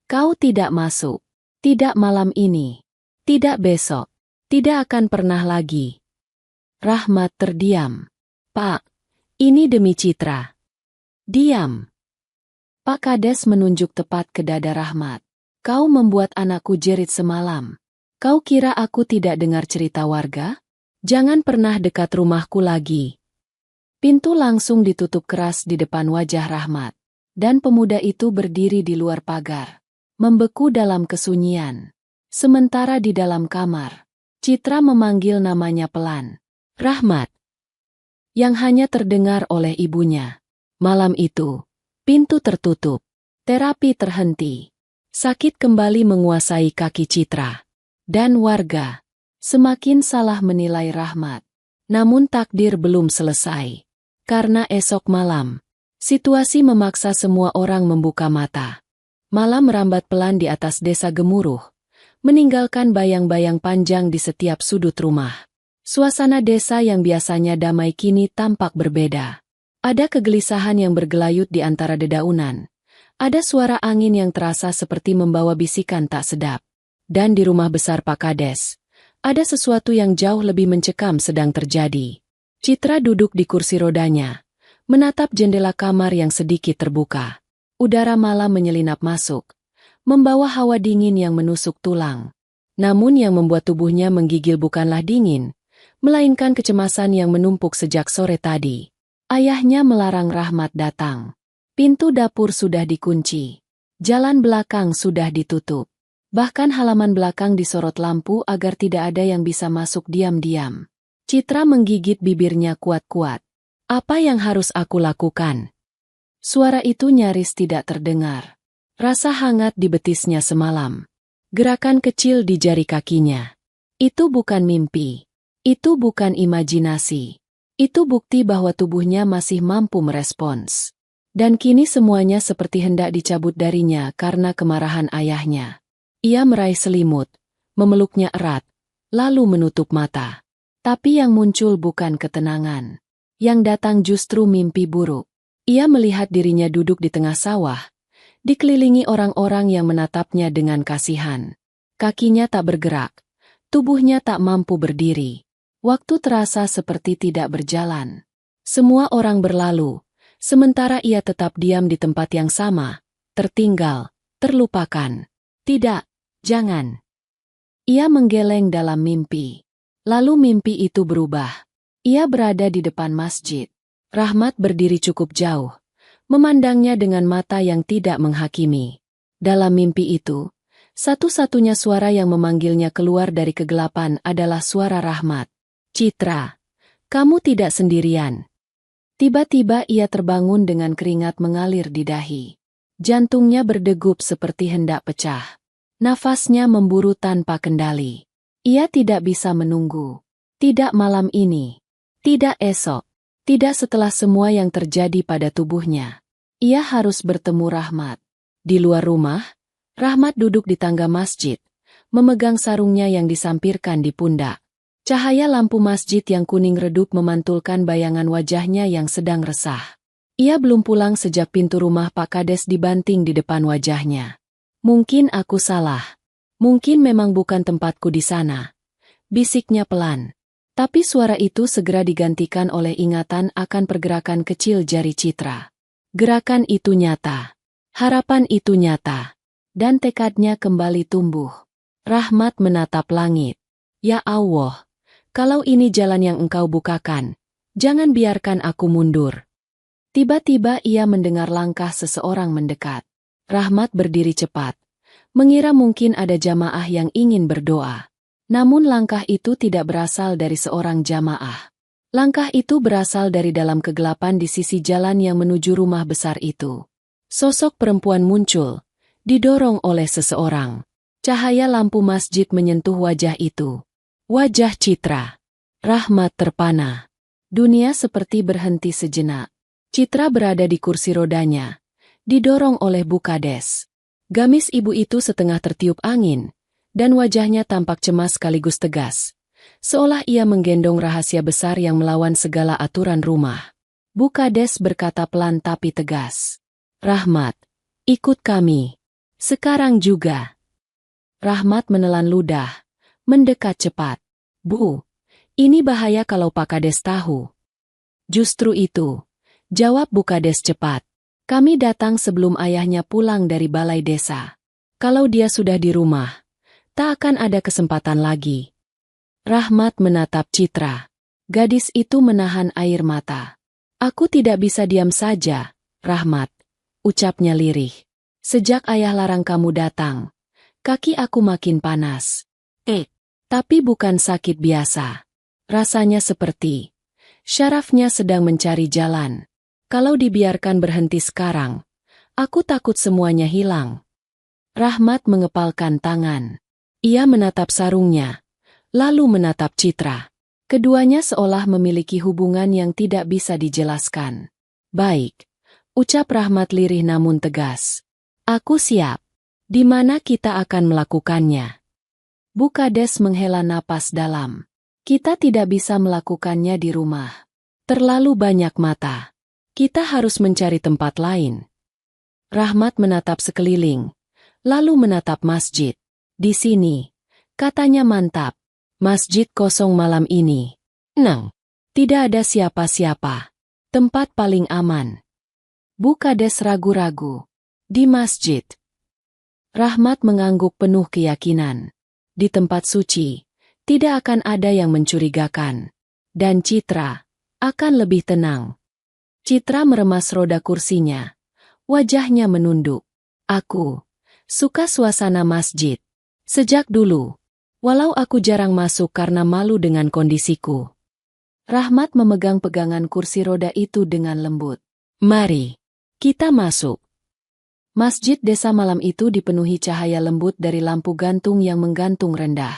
"Kau tidak masuk. Tidak malam ini. Tidak besok. Tidak akan pernah lagi." Rahmat terdiam. "Pak, ini demi Citra." "Diam." Pak Kades menunjuk tepat ke dada Rahmat. "Kau membuat anakku jerit semalam. Kau kira aku tidak dengar cerita warga? Jangan pernah dekat rumahku lagi." Pintu langsung ditutup keras di depan wajah Rahmat. Dan pemuda itu berdiri di luar pagar. Membeku dalam kesunyian. Sementara di dalam kamar, Citra memanggil namanya pelan. "Rahmat." Yang hanya terdengar oleh ibunya. Malam itu, pintu tertutup. Terapi terhenti. Sakit kembali menguasai kaki Citra. Dan warga semakin salah menilai Rahmat. Namun takdir belum selesai. Karena esok malam, situasi memaksa semua orang membuka mata. Malam merambat pelan di atas desa Gemuruh, meninggalkan bayang-bayang panjang di setiap sudut rumah. Suasana desa yang biasanya damai kini tampak berbeda. Ada kegelisahan yang bergelayut di antara dedaunan. Ada suara angin yang terasa seperti membawa bisikan tak sedap. Dan di rumah besar Pak Kades, ada sesuatu yang jauh lebih mencekam sedang terjadi. Citra duduk di kursi rodanya, menatap jendela kamar yang sedikit terbuka. Udara malam menyelinap masuk, membawa hawa dingin yang menusuk tulang. Namun yang membuat tubuhnya menggigil bukanlah dingin, melainkan kecemasan yang menumpuk sejak sore tadi. Ayahnya melarang Rahmat datang. Pintu dapur sudah dikunci. Jalan belakang sudah ditutup. Bahkan halaman belakang disorot lampu agar tidak ada yang bisa masuk diam-diam. Citra menggigit bibirnya kuat-kuat. "Apa yang harus aku lakukan?" Suara itu nyaris tidak terdengar. Rasa hangat di betisnya semalam. Gerakan kecil di jari kakinya. Itu bukan mimpi. Itu bukan imajinasi. Itu bukti bahwa tubuhnya masih mampu merespons. Dan kini semuanya seperti hendak dicabut darinya karena kemarahan ayahnya. Ia meraih selimut, memeluknya erat, lalu menutup mata. Tapi yang muncul bukan ketenangan. Yang datang justru mimpi buruk. Ia melihat dirinya duduk di tengah sawah, dikelilingi orang-orang yang menatapnya dengan kasihan. Kakinya tak bergerak, tubuhnya tak mampu berdiri. Waktu terasa seperti tidak berjalan. Semua orang berlalu, sementara ia tetap diam di tempat yang sama, tertinggal, terlupakan. "Tidak, jangan." Ia menggeleng dalam mimpi. Lalu mimpi itu berubah. Ia berada di depan masjid. Rahmat berdiri cukup jauh, memandangnya dengan mata yang tidak menghakimi. Dalam mimpi itu, satu-satunya suara yang memanggilnya keluar dari kegelapan adalah suara Rahmat. "Citra, kamu tidak sendirian." Tiba-tiba ia terbangun dengan keringat mengalir di dahi. Jantungnya berdegup seperti hendak pecah. Nafasnya memburu tanpa kendali. Ia tidak bisa menunggu. Tidak malam ini. Tidak esok. Tidak setelah semua yang terjadi pada tubuhnya. Ia harus bertemu Rahmat. Di luar rumah, Rahmat duduk di tangga masjid, memegang sarungnya yang disampirkan di pundak. Cahaya lampu masjid yang kuning redup memantulkan bayangan wajahnya yang sedang resah. Ia belum pulang sejak pintu rumah Pak Kades dibanting di depan wajahnya. "Mungkin aku salah. Mungkin memang bukan tempatku di sana," bisiknya pelan. Tapi suara itu segera digantikan oleh ingatan akan pergerakan kecil jari Citra. Gerakan itu nyata. Harapan itu nyata. Dan tekadnya kembali tumbuh. Rahmat menatap langit. "Ya Allah, kalau ini jalan yang Engkau bukakan, jangan biarkan aku mundur." Tiba-tiba ia mendengar langkah seseorang mendekat. Rahmat berdiri cepat, mengira mungkin ada jamaah yang ingin berdoa. Namun langkah itu tidak berasal dari seorang jamaah. Langkah itu berasal dari dalam kegelapan di sisi jalan yang menuju rumah besar itu. Sosok perempuan muncul, didorong oleh seseorang. Cahaya lampu masjid menyentuh wajah itu. Wajah Citra. Rahmat terpana. Dunia seperti berhenti sejenak. Citra berada di kursi rodanya, didorong oleh Bu Kades. Gamis ibu itu setengah tertiup angin, dan wajahnya tampak cemas sekaligus tegas, seolah ia menggendong rahasia besar yang melawan segala aturan rumah. Bu Kades berkata pelan tapi tegas, "Rahmat, ikut kami. Sekarang juga." Rahmat menelan ludah, mendekat cepat. "Bu, ini bahaya kalau Pak Kades tahu." "Justru itu," jawab Bu Kades cepat. "Kami datang sebelum ayahnya pulang dari balai desa. Kalau dia sudah di rumah, tak akan ada kesempatan lagi." Rahmat menatap Citra. Gadis itu menahan air mata. "Aku tidak bisa diam saja, Rahmat," ucapnya lirih. "Sejak ayah larang kamu datang, kaki aku makin panas. Tapi bukan sakit biasa. Rasanya seperti syarafnya sedang mencari jalan. Kalau dibiarkan berhenti sekarang, aku takut semuanya hilang." Rahmat mengepalkan tangan. Ia menatap sarungnya, lalu menatap Citra. Keduanya seolah memiliki hubungan yang tidak bisa dijelaskan. "Baik," ucap Rahmat lirih namun tegas. "Aku siap. Di mana kita akan melakukannya?" Bu Kades menghela napas dalam. "Kita tidak bisa melakukannya di rumah. Terlalu banyak mata. Kita harus mencari tempat lain." Rahmat menatap sekeliling, lalu menatap masjid. "Di sini," katanya mantap. "Masjid kosong malam ini. Tidak ada siapa-siapa. Tempat paling aman." Bu Kades ragu-ragu. "Di masjid." Rahmat mengangguk penuh keyakinan. Di tempat suci, tidak akan ada yang mencurigakan. Dan Citra akan lebih tenang. Citra meremas roda kursinya. Wajahnya menunduk. "Aku suka suasana masjid. Sejak dulu. Walau aku jarang masuk karena malu dengan kondisiku." Rahmat memegang pegangan kursi roda itu dengan lembut. "Mari, kita masuk." Masjid desa malam itu dipenuhi cahaya lembut dari lampu gantung yang menggantung rendah.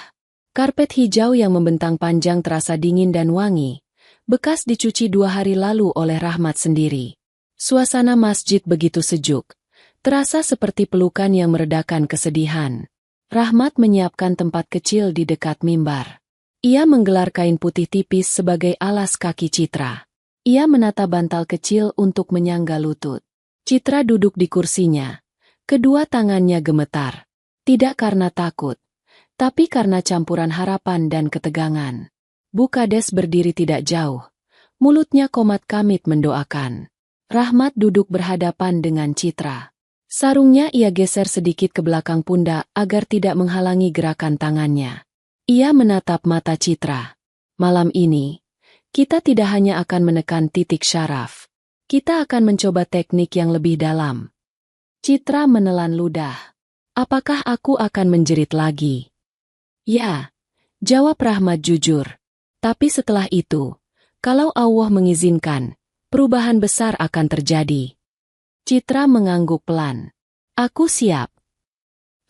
Karpet hijau yang membentang panjang terasa dingin dan wangi, bekas dicuci 2 hari lalu oleh Rahmat sendiri. Suasana masjid begitu sejuk, terasa seperti pelukan yang meredakan kesedihan. Rahmat menyiapkan tempat kecil di dekat mimbar. Ia menggelar kain putih tipis sebagai alas kaki Citra. Ia menata bantal kecil untuk menyangga lutut. Citra duduk di kursinya. Kedua tangannya gemetar. Tidak karena takut, tapi karena campuran harapan dan ketegangan. Bu Kades berdiri tidak jauh. Mulutnya komat kamit mendoakan. Rahmat duduk berhadapan dengan Citra. Sarungnya ia geser sedikit ke belakang pundak agar tidak menghalangi gerakan tangannya. Ia menatap mata Citra. "Malam ini, kita tidak hanya akan menekan titik syaraf. Kita akan mencoba teknik yang lebih dalam." Citra menelan ludah. "Apakah aku akan menjerit lagi?" "Ya," jawab Rahmat jujur. "Tapi setelah itu, kalau Allah mengizinkan, perubahan besar akan terjadi." Citra mengangguk pelan. "Aku siap."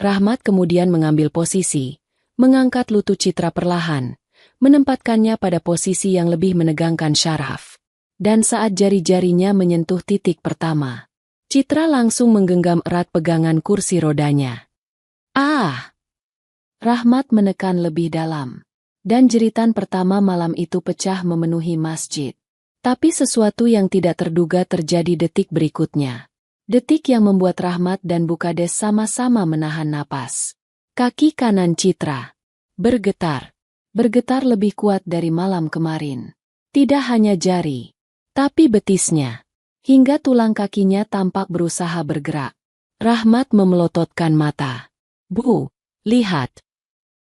Rahmat kemudian mengambil posisi, mengangkat lutut Citra perlahan, menempatkannya pada posisi yang lebih menegangkan syaraf. Dan saat jari-jarinya menyentuh titik pertama, Citra langsung menggenggam erat pegangan kursi rodanya. "Ah!" Rahmat menekan lebih dalam. Dan jeritan pertama malam itu pecah memenuhi masjid. Tapi sesuatu yang tidak terduga terjadi detik berikutnya. Detik yang membuat Rahmat dan Bu Kades sama-sama menahan napas. Kaki kanan Citra bergetar. Bergetar lebih kuat dari malam kemarin. Tidak hanya jari, tapi betisnya. Hingga tulang kakinya tampak berusaha bergerak. Rahmat memelototkan mata. "Bu, lihat."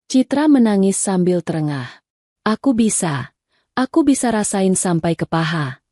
Citra menangis sambil terengah. Aku bisa rasain sampai ke paha."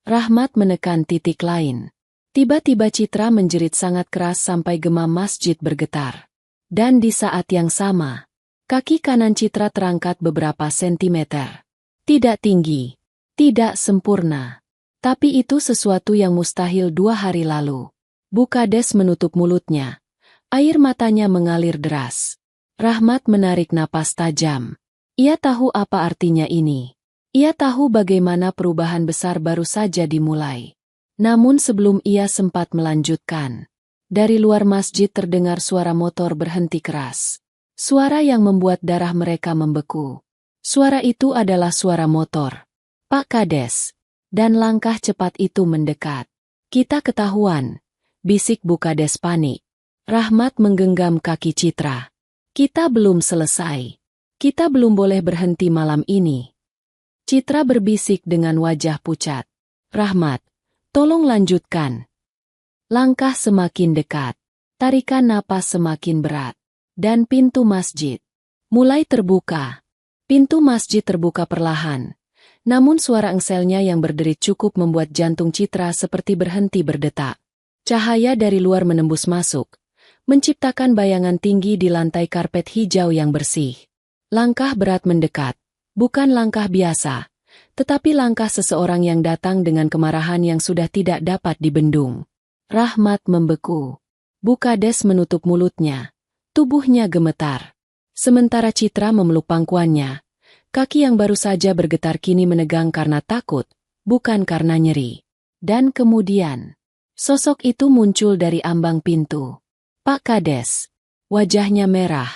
Rahmat menekan titik lain. Tiba-tiba Citra menjerit sangat keras sampai gema masjid bergetar. Dan di saat yang sama, kaki kanan Citra terangkat beberapa sentimeter. Tidak tinggi, tidak sempurna. Tapi itu sesuatu yang mustahil 2 hari lalu. Bu Kades menutup mulutnya. Air matanya mengalir deras. Rahmat menarik napas tajam. Ia tahu apa artinya ini. Ia tahu bagaimana perubahan besar baru saja dimulai. Namun sebelum ia sempat melanjutkan, dari luar masjid terdengar suara motor berhenti keras. Suara yang membuat darah mereka membeku. Suara itu adalah suara motor Pak Kades. Dan langkah cepat itu mendekat. Kita ketahuan, bisik Bu Kades panik. Rahmat menggenggam kaki Citra. Kita belum selesai. Kita belum boleh berhenti malam ini. Citra berbisik dengan wajah pucat. Rahmat, tolong lanjutkan. Langkah semakin dekat. Tarikan napas semakin berat. Dan pintu masjid mulai terbuka. Pintu masjid terbuka perlahan. Namun suara engselnya yang berderit cukup membuat jantung Citra seperti berhenti berdetak. Cahaya dari luar menembus masuk, menciptakan bayangan tinggi di lantai karpet hijau yang bersih. Langkah berat mendekat, bukan langkah biasa, tetapi langkah seseorang yang datang dengan kemarahan yang sudah tidak dapat dibendung. Rahmat membeku. Bu Kades menutup mulutnya. Tubuhnya gemetar. Sementara Citra memeluk pangkuannya. Kaki yang baru saja bergetar kini menegang karena takut, bukan karena nyeri. Dan kemudian, sosok itu muncul dari ambang pintu. Pak Kades. Wajahnya merah.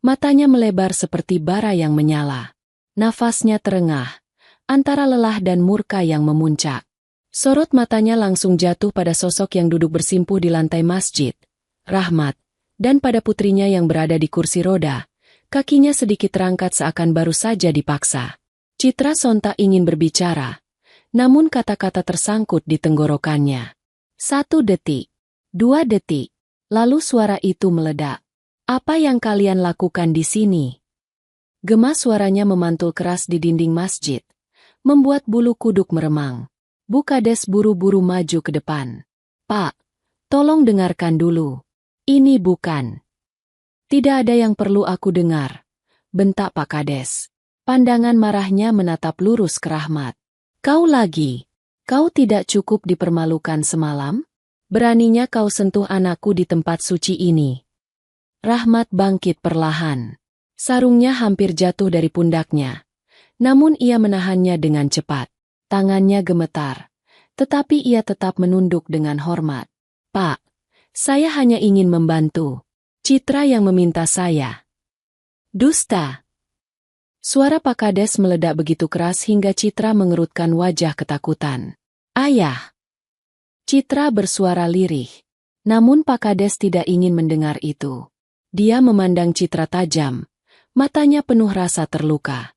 Matanya melebar seperti bara yang menyala. Nafasnya terengah, antara lelah dan murka yang memuncak. Sorot matanya langsung jatuh pada sosok yang duduk bersimpuh di lantai masjid, Rahmat, dan pada putrinya yang berada di kursi roda. Kakinya sedikit terangkat seakan baru saja dipaksa. Citra sontak ingin berbicara, namun kata-kata tersangkut di tenggorokannya. 1 detik, 2 detik, lalu suara itu meledak. Apa yang kalian lakukan di sini? Gema suaranya memantul keras di dinding masjid, membuat bulu kuduk meremang. Bu Kades buru-buru maju ke depan. Pak, tolong dengarkan dulu. Ini bukan. Tidak ada yang perlu aku dengar, bentak Pak Kades. Pandangan marahnya menatap lurus ke Rahmat. Kau lagi, kau tidak cukup dipermalukan semalam? Beraninya kau sentuh anakku di tempat suci ini. Rahmat bangkit perlahan. Sarungnya hampir jatuh dari pundaknya. Namun ia menahannya dengan cepat. Tangannya gemetar. Tetapi ia tetap menunduk dengan hormat. Pak, saya hanya ingin membantu. Citra yang meminta saya. Dusta. Suara Pak Kades meledak begitu keras hingga Citra mengerutkan wajah ketakutan. Ayah. Citra bersuara lirih. Namun Pak Kades tidak ingin mendengar itu. Dia memandang Citra tajam. Matanya penuh rasa terluka.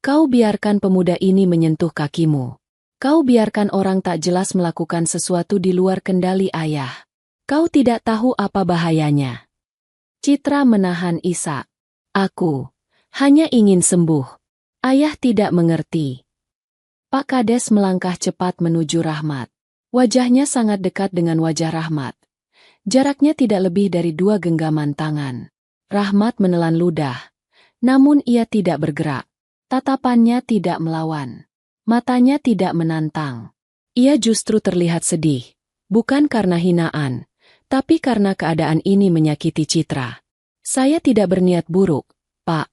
Kau biarkan pemuda ini menyentuh kakimu. Kau biarkan orang tak jelas melakukan sesuatu di luar kendali ayah. Kau tidak tahu apa bahayanya. Citra menahan isak. Aku hanya ingin sembuh. Ayah tidak mengerti. Pak Kades melangkah cepat menuju Rahmat. Wajahnya sangat dekat dengan wajah Rahmat. Jaraknya tidak lebih dari 2 genggaman tangan. Rahmat menelan ludah. Namun ia tidak bergerak. Tatapannya tidak melawan. Matanya tidak menantang. Ia justru terlihat sedih. Bukan karena hinaan, tapi karena keadaan ini menyakiti Citra. Saya tidak berniat buruk, Pak.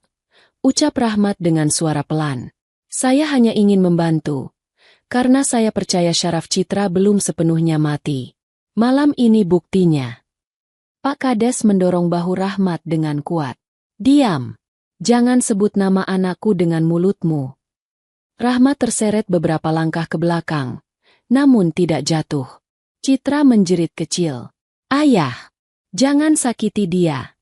Ucap Rahmat dengan suara pelan. Saya hanya ingin membantu. Karena saya percaya syaraf Citra belum sepenuhnya mati. Malam ini buktinya. Pak Kades mendorong bahu Rahmat dengan kuat. Diam. Jangan sebut nama anakku dengan mulutmu. Rahmat terseret beberapa langkah ke belakang, namun tidak jatuh. Citra menjerit kecil. Ayah, jangan sakiti dia.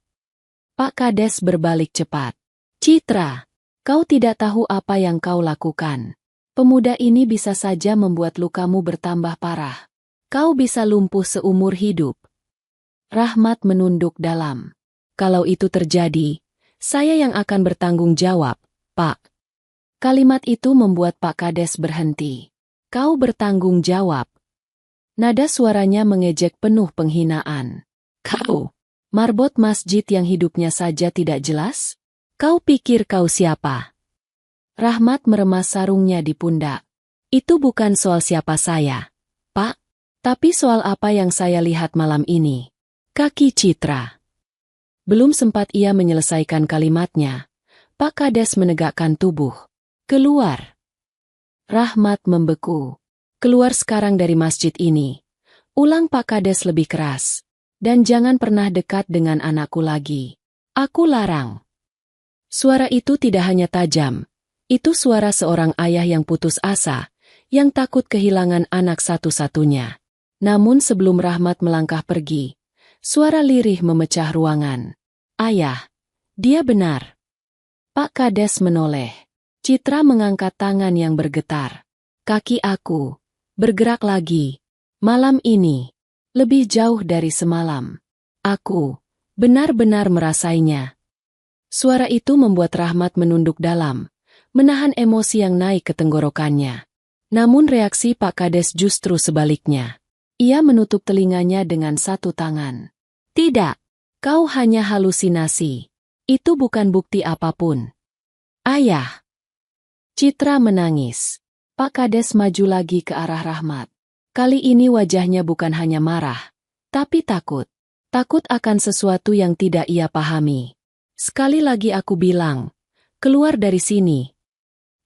Pak Kades berbalik cepat. Citra, kau tidak tahu apa yang kau lakukan. Pemuda ini bisa saja membuat lukamu bertambah parah. Kau bisa lumpuh seumur hidup. Rahmat menunduk dalam. Kalau itu terjadi, saya yang akan bertanggung jawab, Pak. Kalimat itu membuat Pak Kades berhenti. Kau bertanggung jawab. Nada suaranya mengejek penuh penghinaan. Kau, marbot masjid yang hidupnya saja tidak jelas? Kau pikir kau siapa? Rahmat meremas sarungnya di pundak. Itu bukan soal siapa saya, Pak. Tapi soal apa yang saya lihat malam ini. Kaki Citra. Belum sempat ia menyelesaikan kalimatnya. Pak Kades menegakkan tubuh. Keluar. Rahmat membeku. Keluar sekarang dari masjid ini. Ulang Pak Kades lebih keras. Dan jangan pernah dekat dengan anakku lagi. Aku larang. Suara itu tidak hanya tajam. Itu suara seorang ayah yang putus asa, yang takut kehilangan anak satu-satunya. Namun sebelum Rahmat melangkah pergi, suara lirih memecah ruangan. Ayah, dia benar. Pak Kades menoleh. Citra mengangkat tangan yang bergetar. Kaki aku bergerak lagi. Malam ini lebih jauh dari semalam. Aku benar-benar merasainya. Suara itu membuat Rahmat menunduk dalam, menahan emosi yang naik ke tenggorokannya. Namun reaksi Pak Kades justru sebaliknya. Ia menutup telinganya dengan satu tangan. Tidak, kau hanya halusinasi. Itu bukan bukti apapun. Ayah. Citra menangis. Pak Kades maju lagi ke arah Rahmat. Kali ini wajahnya bukan hanya marah, tapi takut. Takut akan sesuatu yang tidak ia pahami. Sekali lagi aku bilang, keluar dari sini.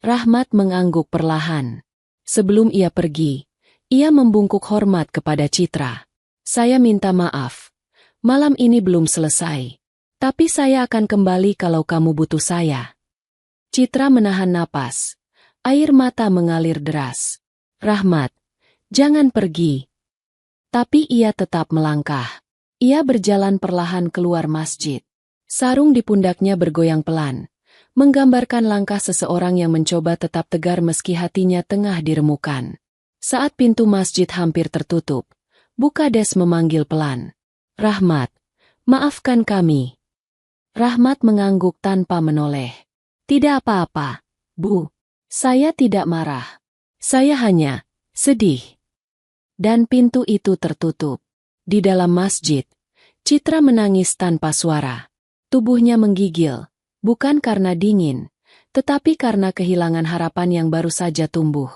Rahmat mengangguk perlahan. Sebelum ia pergi, ia membungkuk hormat kepada Citra. Saya minta maaf. Malam ini belum selesai. Tapi saya akan kembali kalau kamu butuh saya. Citra menahan napas. Air mata mengalir deras. Rahmat, jangan pergi. Tapi ia tetap melangkah. Ia berjalan perlahan keluar masjid. Sarung di pundaknya bergoyang pelan, menggambarkan langkah seseorang yang mencoba tetap tegar meski hatinya tengah diremukan. Saat pintu masjid hampir tertutup, Bu Kades memanggil pelan. Rahmat, maafkan kami. Rahmat mengangguk tanpa menoleh. Tidak apa-apa, Bu. Saya tidak marah. Saya hanya sedih. Dan pintu itu tertutup. Di dalam masjid, Citra menangis tanpa suara. Tubuhnya menggigil, bukan karena dingin, tetapi karena kehilangan harapan yang baru saja tumbuh.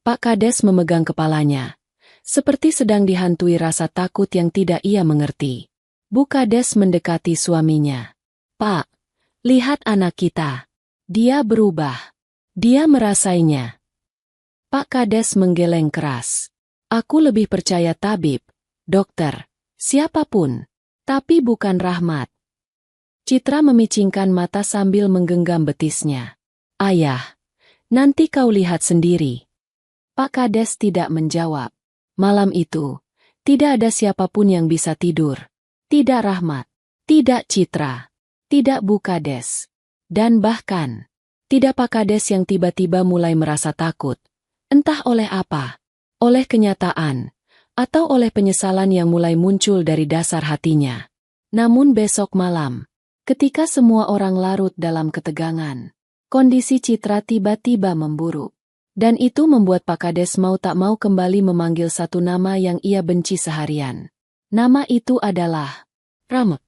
Pak Kades memegang kepalanya, seperti sedang dihantui rasa takut yang tidak ia mengerti. Bu Kades mendekati suaminya. Pak, lihat anak kita. Dia berubah. Dia merasainya. Pak Kades menggeleng keras. Aku lebih percaya tabib, dokter, siapapun, tapi bukan Rahmat. Citra memicingkan mata sambil menggenggam betisnya. Ayah, nanti kau lihat sendiri. Pak Kades tidak menjawab. Malam itu, tidak ada siapapun yang bisa tidur. Tidak Rahmat, tidak Citra, tidak Bu Kades, dan bahkan tidak Pak Kades yang tiba-tiba mulai merasa takut. Entah oleh apa, oleh kenyataan, atau oleh penyesalan yang mulai muncul dari dasar hatinya. Namun besok malam, ketika semua orang larut dalam ketegangan, kondisi Citra tiba-tiba memburuk. Dan itu membuat Pak Kades mau tak mau kembali memanggil satu nama yang ia benci seharian. Nama itu adalah Rahmat.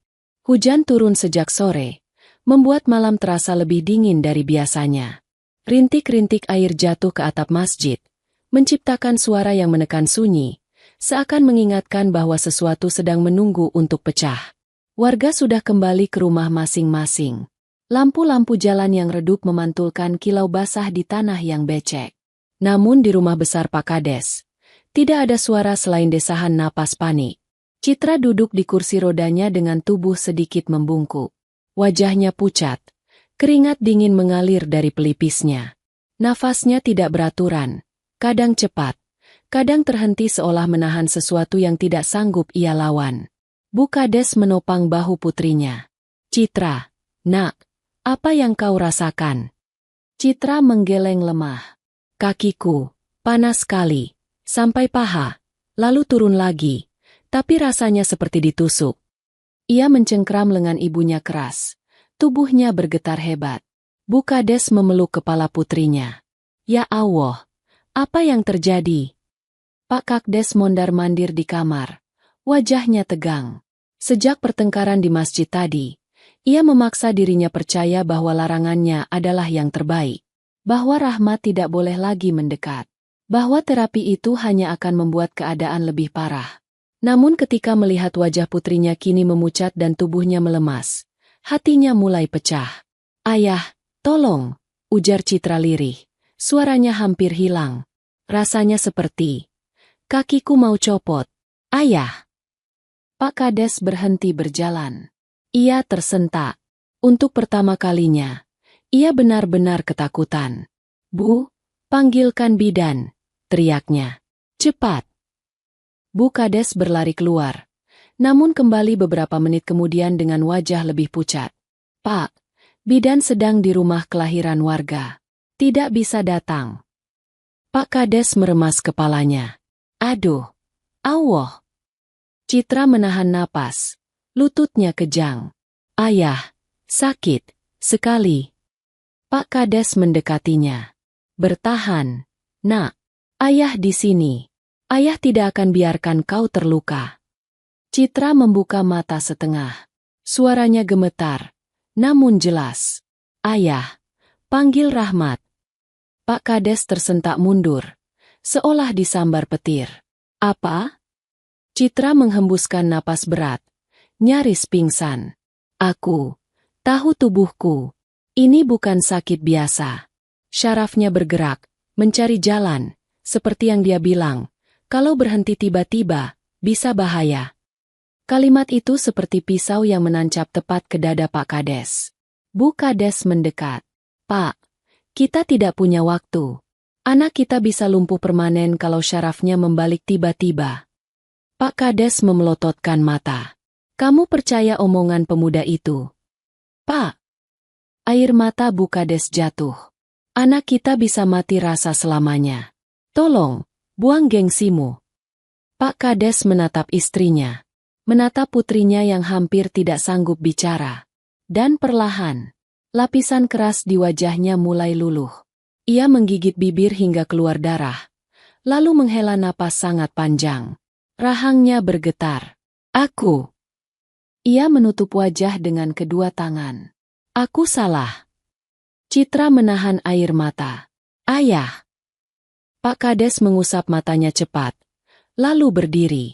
Hujan turun sejak sore, membuat malam terasa lebih dingin dari biasanya. Rintik-rintik air jatuh ke atap masjid, menciptakan suara yang menekan sunyi, seakan mengingatkan bahwa sesuatu sedang menunggu untuk pecah. Warga sudah kembali ke rumah masing-masing. Lampu-lampu jalan yang redup memantulkan kilau basah di tanah yang becek. Namun di rumah besar Pak Kades, tidak ada suara selain desahan napas panik. Citra duduk di kursi rodanya dengan tubuh sedikit membungkuk. Wajahnya pucat, keringat dingin mengalir dari pelipisnya. Nafasnya tidak beraturan, kadang cepat, kadang terhenti seolah menahan sesuatu yang tidak sanggup ia lawan. Bu Kades menopang bahu putrinya. Citra, nak, apa yang kau rasakan? Citra menggeleng lemah. Kakiku, panas sekali, sampai paha, lalu turun lagi, tapi rasanya seperti ditusuk. Ia mencengkram lengan ibunya keras. Tubuhnya bergetar hebat. Bu Kades memeluk kepala putrinya. Ya Allah, apa yang terjadi? Pak Kades mondar-mandir di kamar. Wajahnya tegang. Sejak pertengkaran di masjid tadi, ia memaksa dirinya percaya bahwa larangannya adalah yang terbaik. Bahwa Rahmat tidak boleh lagi mendekat. Bahwa terapi itu hanya akan membuat keadaan lebih parah. Namun ketika melihat wajah putrinya kini memucat dan tubuhnya melemas, hatinya mulai pecah. Ayah, Tolong, ujar Citra lirih. Suaranya hampir hilang. Rasanya seperti kakiku mau copot. Ayah. Pak Kades berhenti berjalan. Ia tersentak. Untuk pertama kalinya, ia benar-benar ketakutan. Bu, panggilkan bidan, teriaknya. Cepat. Bu Kades berlari keluar, namun kembali beberapa menit kemudian dengan wajah lebih pucat. Pak, bidan sedang di rumah kelahiran warga. Tidak bisa datang. Pak Kades meremas kepalanya. Aduh, Allah. Citra menahan napas. Lututnya kejang. Ayah, sakit, sekali. Pak Kades mendekatinya. Bertahan, nak. Ayah di sini. Ayah tidak akan biarkan kau terluka. Citra membuka mata setengah. Suaranya gemetar, namun jelas. Ayah, panggil Rahmat. Pak Kades tersentak mundur, seolah disambar petir. Apa? Citra menghembuskan napas berat, nyaris pingsan. Aku tahu tubuhku. Ini bukan sakit biasa. Syarafnya bergerak, mencari jalan, seperti yang dia bilang. Kalau berhenti tiba-tiba, bisa bahaya. Kalimat itu seperti pisau yang menancap tepat ke dada Pak Kades. Bu Kades mendekat. Pak, kita tidak punya waktu. Anak kita bisa lumpuh permanen kalau syarafnya membalik tiba-tiba. Pak Kades memelototkan mata. Kamu percaya omongan pemuda itu? Pak. Air mata Bu Kades jatuh. Anak kita bisa mati rasa selamanya. Tolong, buang gengsimu. Pak Kades menatap istrinya. Menatap putrinya yang hampir tidak sanggup bicara. Dan perlahan, lapisan keras di wajahnya mulai luluh. Ia menggigit bibir hingga keluar darah. Lalu menghela napas sangat panjang. Rahangnya bergetar. Aku. Ia menutup wajah dengan kedua tangan. Aku salah. Citra menahan air mata. Ayah. Pak Kades mengusap matanya cepat. Lalu berdiri.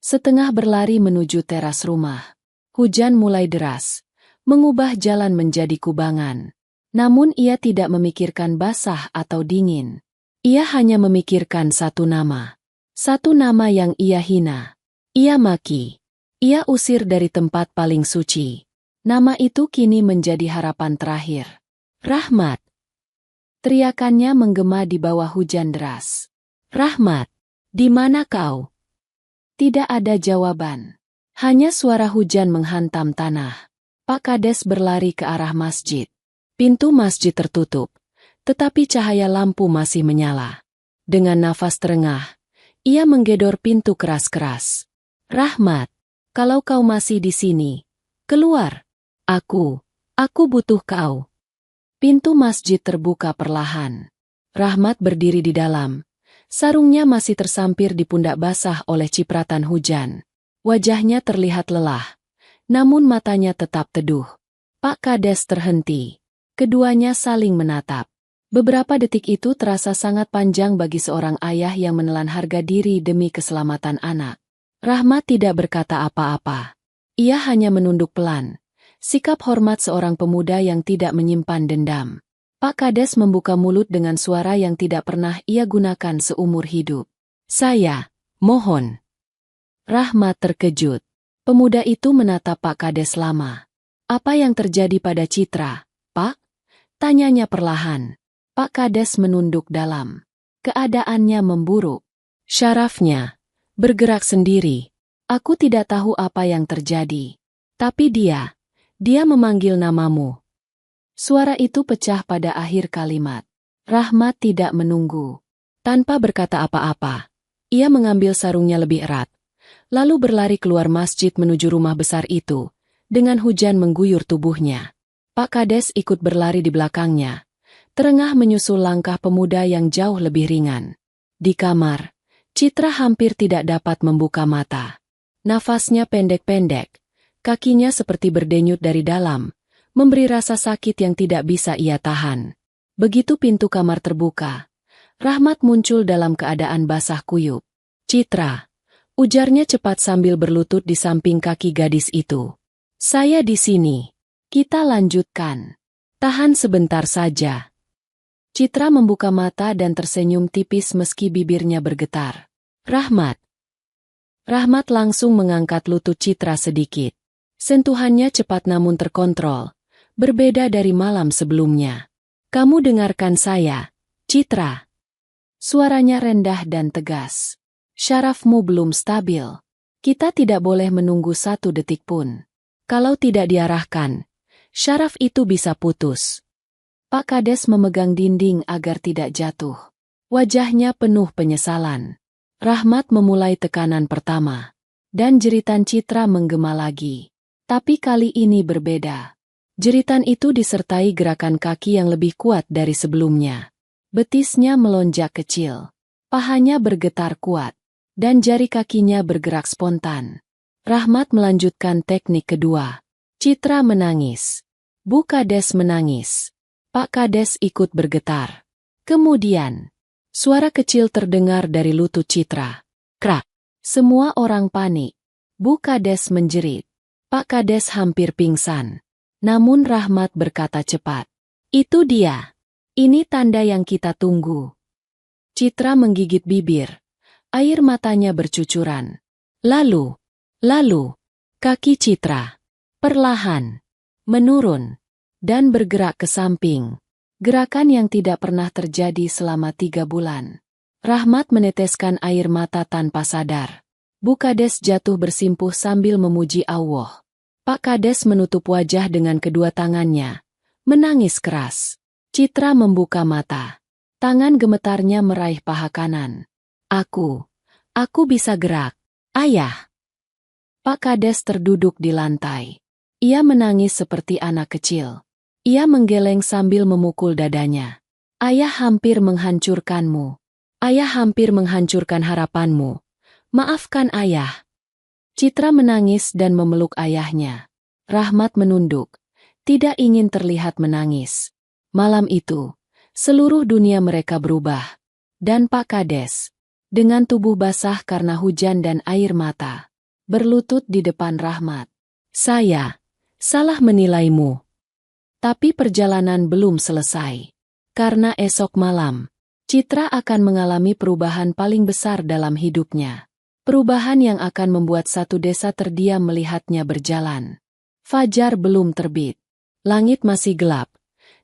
Setengah berlari menuju teras rumah. Hujan mulai deras. Mengubah jalan menjadi kubangan. Namun ia tidak memikirkan basah atau dingin. Ia hanya memikirkan satu nama. Satu nama yang ia hina. Ia maki. Ia usir dari tempat paling suci. Nama itu kini menjadi harapan terakhir. Rahmat. Teriakannya menggema di bawah hujan deras. Rahmat, di mana kau? Tidak ada jawaban. Hanya suara hujan menghantam tanah. Pak Kades berlari ke arah masjid. Pintu masjid tertutup, tetapi cahaya lampu masih menyala. Dengan nafas terengah, ia menggedor pintu keras-keras. Rahmat, kalau kau masih di sini, keluar. Aku butuh kau. Pintu masjid terbuka perlahan. Rahmat berdiri di dalam. Sarungnya masih tersampir di pundak basah oleh cipratan hujan. Wajahnya terlihat lelah, namun matanya tetap teduh. Pak Kades terhenti. Keduanya saling menatap. Beberapa detik itu terasa sangat panjang bagi seorang ayah yang menelan harga diri demi keselamatan anak. Rahmat tidak berkata apa-apa. Ia hanya menunduk pelan. Sikap hormat seorang pemuda yang tidak menyimpan dendam. Pak Kades membuka mulut dengan suara yang tidak pernah ia gunakan seumur hidup. Saya, mohon. Rahmat terkejut. Pemuda itu menatap Pak Kades lama. Apa yang terjadi pada Citra, Pak? Tanyanya perlahan. Pak Kades menunduk dalam. Keadaannya memburuk. Syarafnya bergerak sendiri. Aku tidak tahu apa yang terjadi. Tapi dia memanggil namamu. Suara itu pecah pada akhir kalimat. Rahmat tidak menunggu. Tanpa berkata apa-apa, ia mengambil sarungnya lebih erat. Lalu berlari keluar masjid menuju rumah besar itu. Dengan hujan mengguyur tubuhnya. Pak Kades ikut berlari di belakangnya. Terengah menyusul langkah pemuda yang jauh lebih ringan. Di kamar, Citra hampir tidak dapat membuka mata. Nafasnya pendek-pendek. Kakinya seperti berdenyut dari dalam, memberi rasa sakit yang tidak bisa ia tahan. Begitu pintu kamar terbuka, Rahmat muncul dalam keadaan basah kuyup. Citra, ujarnya cepat sambil berlutut di samping kaki gadis itu. Saya di sini. Kita lanjutkan. Tahan sebentar saja. Citra membuka mata dan tersenyum tipis meski bibirnya bergetar. Rahmat. Rahmat langsung mengangkat lutut Citra sedikit. Sentuhannya cepat namun terkontrol. Berbeda dari malam sebelumnya. Kamu dengarkan saya, Citra. Suaranya rendah dan tegas. Syarafmu belum stabil. Kita tidak boleh menunggu 1 detik pun. Kalau tidak diarahkan, syaraf itu bisa putus. Pak Kades memegang dinding agar tidak jatuh. Wajahnya penuh penyesalan. Rahmat memulai tekanan pertama. Dan jeritan Citra menggema lagi. Tapi kali ini berbeda. Jeritan itu disertai gerakan kaki yang lebih kuat dari sebelumnya. Betisnya melonjak kecil. Pahanya bergetar kuat. Dan jari kakinya bergerak spontan. Rahmat melanjutkan teknik kedua. Citra menangis. Bu Kades menangis. Pak Kades ikut bergetar. Kemudian, suara kecil terdengar dari lutut Citra. Krak. Semua orang panik. Bu Kades menjerit. Pak Kades hampir pingsan. Namun Rahmat berkata cepat. Itu dia. Ini tanda yang kita tunggu. Citra menggigit bibir. Air matanya bercucuran. Lalu, kaki Citra perlahan menurun. Dan bergerak ke samping. Gerakan yang tidak pernah terjadi selama 3 bulan. Rahmat meneteskan air mata tanpa sadar. Bu Kades jatuh bersimpuh sambil memuji Allah. Pak Kades menutup wajah dengan kedua tangannya. Menangis keras. Citra membuka mata. Tangan gemetarnya meraih paha kanan. Aku bisa gerak. Ayah. Pak Kades terduduk di lantai. Ia menangis seperti anak kecil. Ia menggeleng sambil memukul dadanya. Ayah hampir menghancurkanmu. Ayah hampir menghancurkan harapanmu. Maafkan ayah. Citra menangis dan memeluk ayahnya. Rahmat menunduk. Tidak ingin terlihat menangis. Malam itu, seluruh dunia mereka berubah. Dan Pak Kades, dengan tubuh basah karena hujan dan air mata, berlutut di depan Rahmat. Saya salah menilaimu. Tapi perjalanan belum selesai. Karena esok malam, Citra akan mengalami perubahan paling besar dalam hidupnya. Perubahan yang akan membuat satu desa terdiam melihatnya berjalan. Fajar belum terbit. Langit masih gelap.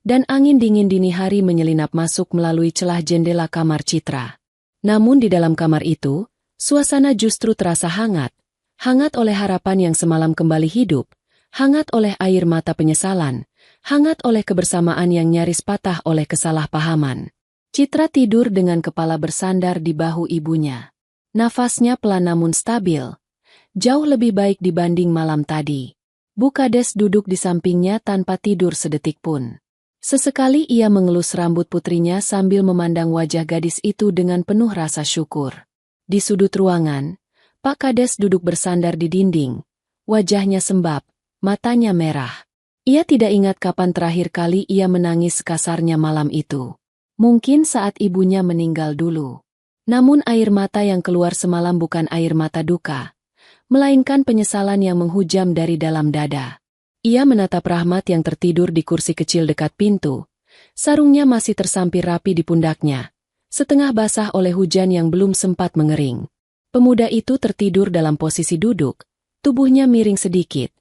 Dan angin dingin dini hari menyelinap masuk melalui celah jendela kamar Citra. Namun di dalam kamar itu, suasana justru terasa hangat. Hangat oleh harapan yang semalam kembali hidup. Hangat oleh air mata penyesalan. Hangat oleh kebersamaan yang nyaris patah oleh kesalahpahaman. Citra tidur dengan kepala bersandar di bahu ibunya. Nafasnya pelan namun stabil. Jauh lebih baik dibanding malam tadi. Bu Kades duduk di sampingnya tanpa tidur sedetik pun. Sesekali ia mengelus rambut putrinya sambil memandang wajah gadis itu dengan penuh rasa syukur. Di sudut ruangan, Pak Kades duduk bersandar di dinding. Wajahnya sembab, matanya merah. Ia tidak ingat kapan terakhir kali ia menangis kasarnya malam itu. Mungkin saat ibunya meninggal dulu. Namun air mata yang keluar semalam bukan air mata duka, melainkan penyesalan yang menghujam dari dalam dada. Ia menatap Rahmat yang tertidur di kursi kecil dekat pintu. Sarungnya masih tersampir rapi di pundaknya, setengah basah oleh hujan yang belum sempat mengering. Pemuda itu tertidur dalam posisi duduk, tubuhnya miring sedikit.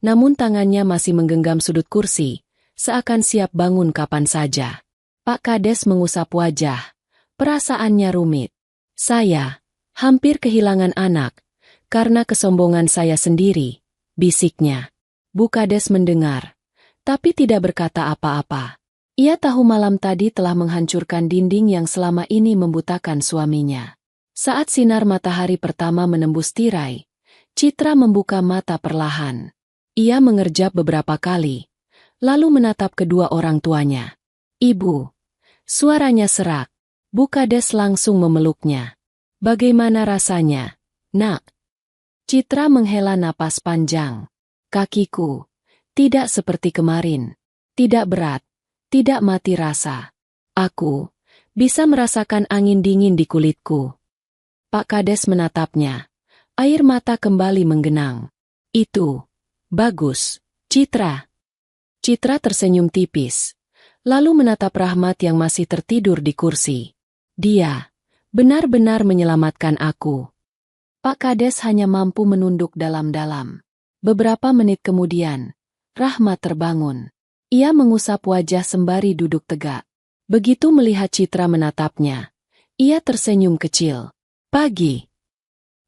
Namun tangannya masih menggenggam sudut kursi, seakan siap bangun kapan saja. Pak Kades mengusap wajah. Perasaannya rumit. Saya hampir kehilangan anak, karena kesombongan saya sendiri, bisiknya. Bu Kades mendengar, tapi tidak berkata apa-apa. Ia tahu malam tadi telah menghancurkan dinding yang selama ini membutakan suaminya. Saat sinar matahari pertama menembus tirai, Citra membuka mata perlahan. Ia mengerjap beberapa kali, lalu menatap kedua orang tuanya. Ibu. Suaranya serak. Bu Kades langsung memeluknya. Bagaimana rasanya, Nak? Citra menghela napas panjang. Kakiku. Tidak seperti kemarin. Tidak berat. Tidak mati rasa. Aku bisa merasakan angin dingin di kulitku. Pak Kades menatapnya. Air mata kembali menggenang. Itu. Bagus, Citra. Citra tersenyum tipis, lalu menatap Rahmat yang masih tertidur di kursi. Dia benar-benar menyelamatkan aku. Pak Kades hanya mampu menunduk dalam-dalam. Beberapa menit kemudian, Rahmat terbangun. Ia mengusap wajah sembari duduk tegak. Begitu melihat Citra menatapnya, ia tersenyum kecil. Pagi.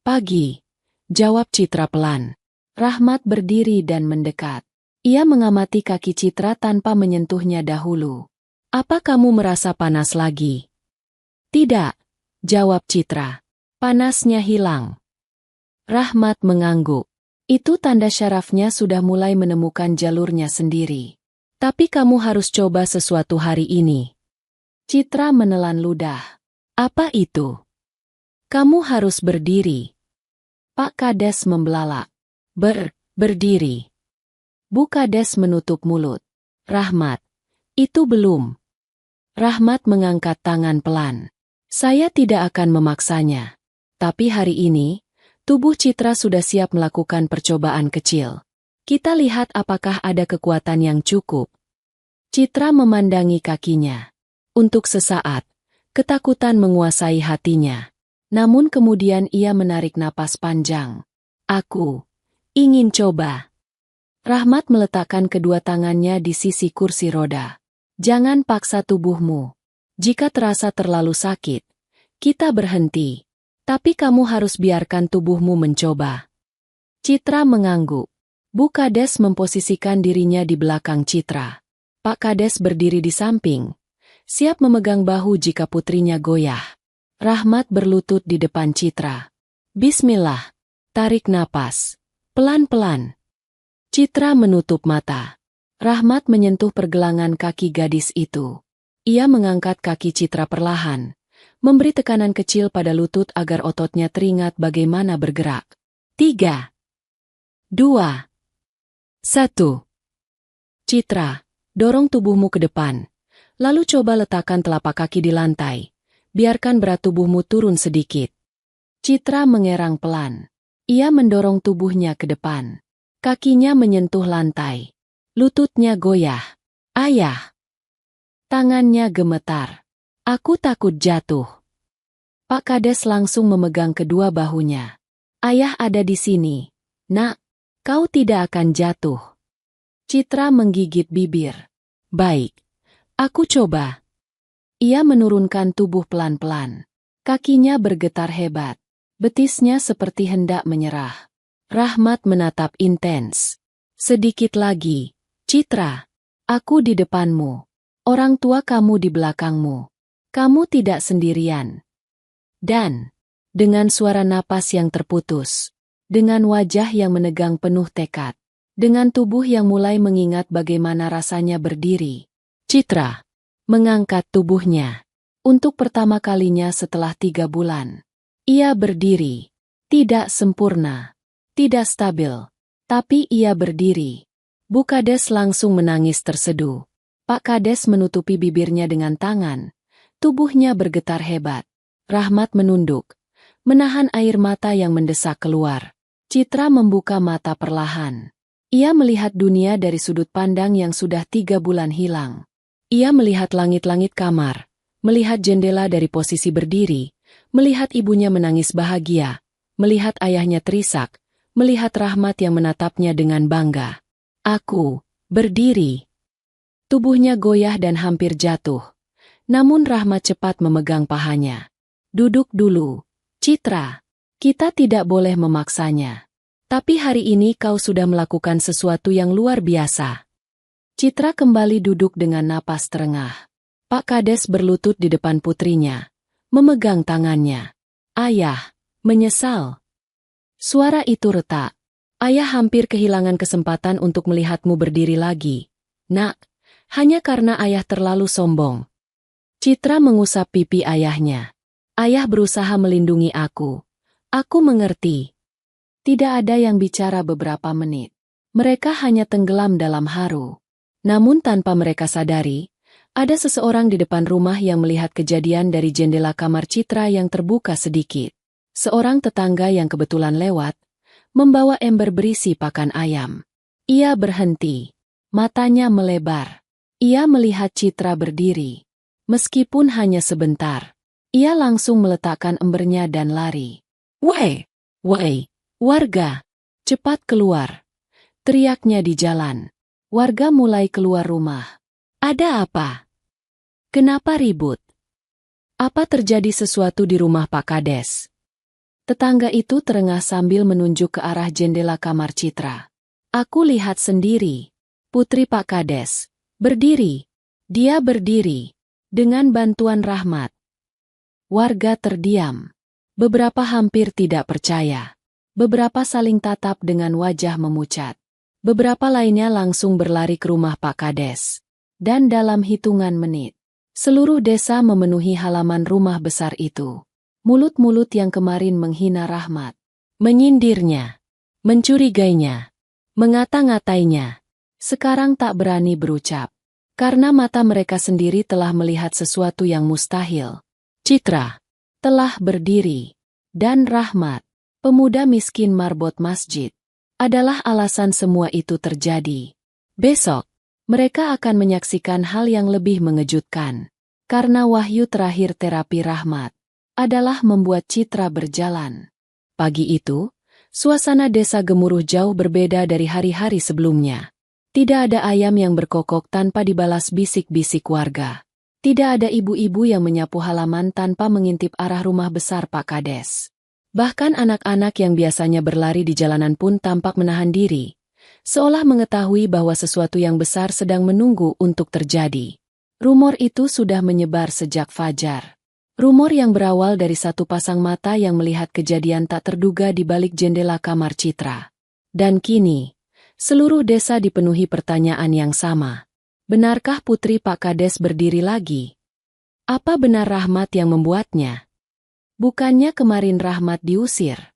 Pagi, jawab Citra pelan. Rahmat berdiri dan mendekat. Ia mengamati kaki Citra tanpa menyentuhnya dahulu. Apa kamu merasa panas lagi? Tidak, jawab Citra. Panasnya hilang. Rahmat mengangguk. Itu tanda syarafnya sudah mulai menemukan jalurnya sendiri. Tapi kamu harus coba sesuatu hari ini. Citra menelan ludah. Apa itu? Kamu harus berdiri. Pak Kades membelalak. Berdiri. Bu Kades menutup mulut. Rahmat, itu belum. Rahmat mengangkat tangan pelan. Saya tidak akan memaksanya. Tapi hari ini, tubuh Citra sudah siap melakukan percobaan kecil. Kita lihat apakah ada kekuatan yang cukup. Citra memandangi kakinya. Untuk sesaat, ketakutan menguasai hatinya. Namun kemudian ia menarik napas panjang. Aku ingin coba. Rahmat meletakkan kedua tangannya di sisi kursi roda. Jangan paksa tubuhmu. Jika terasa terlalu sakit, kita berhenti. Tapi kamu harus biarkan tubuhmu mencoba. Citra mengangguk. Bu Kades memposisikan dirinya di belakang Citra. Pak Kades berdiri di samping, siap memegang bahu jika putrinya goyah. Rahmat berlutut di depan Citra. Bismillah. Tarik napas. Pelan-pelan. Citra menutup mata. Rahmat menyentuh pergelangan kaki gadis itu. Ia mengangkat kaki Citra perlahan, memberi tekanan kecil pada lutut agar ototnya teringat bagaimana bergerak. 3, 2, 1. Citra, dorong tubuhmu ke depan. Lalu coba letakkan telapak kaki di lantai. Biarkan berat tubuhmu turun sedikit. Citra mengerang pelan. Ia mendorong tubuhnya ke depan. Kakinya menyentuh lantai. Lututnya goyah. Ayah. Tangannya gemetar. Aku takut jatuh. Pak Kades langsung memegang kedua bahunya. Ayah ada di sini. Nak, kau tidak akan jatuh. Citra menggigit bibir. Baik. Aku coba. Ia menurunkan tubuh pelan-pelan. Kakinya bergetar hebat. Betisnya seperti hendak menyerah. Rahmat menatap intens. Sedikit lagi. Citra, aku di depanmu. Orang tua kamu di belakangmu. Kamu tidak sendirian. Dan, dengan suara napas yang terputus, dengan wajah yang menegang penuh tekad, dengan tubuh yang mulai mengingat bagaimana rasanya berdiri, Citra mengangkat tubuhnya. Untuk pertama kalinya setelah 3 bulan. Ia berdiri. Tidak sempurna. Tidak stabil. Tapi ia berdiri. Bu Kades langsung menangis terseduh. Pak Kades menutupi bibirnya dengan tangan. Tubuhnya bergetar hebat. Rahmat menunduk. Menahan air mata yang mendesak keluar. Citra membuka mata perlahan. Ia melihat dunia dari sudut pandang yang sudah 3 bulan hilang. Ia melihat langit-langit kamar, melihat jendela dari posisi berdiri, melihat ibunya menangis bahagia, melihat ayahnya terisak, melihat Rahmat yang menatapnya dengan bangga. Aku berdiri. Tubuhnya goyah dan hampir jatuh. Namun Rahmat cepat memegang pahanya. Duduk dulu, Citra. Kita tidak boleh memaksanya. Tapi hari ini kau sudah melakukan sesuatu yang luar biasa. Citra kembali duduk dengan napas terengah. Pak Kades berlutut di depan putrinya, memegang tangannya. Ayah, menyesal. Suara itu retak. Ayah hampir kehilangan kesempatan untuk melihatmu berdiri lagi. Nak, hanya karena ayah terlalu sombong. Citra mengusap pipi ayahnya. Ayah berusaha melindungi aku. Aku mengerti. Tidak ada yang bicara beberapa menit. Mereka hanya tenggelam dalam haru. Namun tanpa mereka sadari, ada seseorang di depan rumah yang melihat kejadian dari jendela kamar Citra yang terbuka sedikit. Seorang tetangga yang kebetulan lewat, membawa ember berisi pakan ayam. Ia berhenti. Matanya melebar. Ia melihat Citra berdiri. Meskipun hanya sebentar, ia langsung meletakkan embernya dan lari. "Woi! Woi! Warga! Cepat keluar!" teriaknya di jalan. Warga mulai keluar rumah. "Ada apa? Kenapa ribut? Apa terjadi sesuatu di rumah Pak Kades?" Tetangga itu terengah sambil menunjuk ke arah jendela kamar Citra. "Aku lihat sendiri. Putri Pak Kades. Berdiri. Dia berdiri. Dengan bantuan Rahmat." Warga terdiam. Beberapa hampir tidak percaya. Beberapa saling tatap dengan wajah memucat. Beberapa lainnya langsung berlari ke rumah Pak Kades. Dan dalam hitungan menit, seluruh desa memenuhi halaman rumah besar itu. Mulut-mulut yang kemarin menghina Rahmat, menyindirnya, mencurigainya, mengata-ngatainya, sekarang tak berani berucap. Karena mata mereka sendiri telah melihat sesuatu yang mustahil. Citra telah berdiri. Dan Rahmat, pemuda miskin marbot masjid, adalah alasan semua itu terjadi. Besok, mereka akan menyaksikan hal yang lebih mengejutkan. Karena wahyu terakhir terapi Rahmat adalah membuat Citra berjalan. Pagi itu, suasana desa gemuruh jauh berbeda dari hari-hari sebelumnya. Tidak ada ayam yang berkokok tanpa dibalas bisik-bisik warga. Tidak ada ibu-ibu yang menyapu halaman tanpa mengintip arah rumah besar Pak Kades. Bahkan anak-anak yang biasanya berlari di jalanan pun tampak menahan diri, seolah mengetahui bahwa sesuatu yang besar sedang menunggu untuk terjadi. Rumor itu sudah menyebar sejak fajar. Rumor yang berawal dari satu pasang mata yang melihat kejadian tak terduga di balik jendela kamar Citra. Dan kini, seluruh desa dipenuhi pertanyaan yang sama. Benarkah putri Pak Kades berdiri lagi? Apa benar Rahmat yang membuatnya? Bukannya kemarin Rahmat diusir.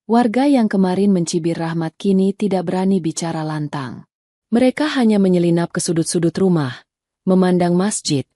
Warga yang kemarin mencibir Rahmat kini tidak berani bicara lantang. Mereka hanya menyelinap ke sudut-sudut rumah, memandang masjid,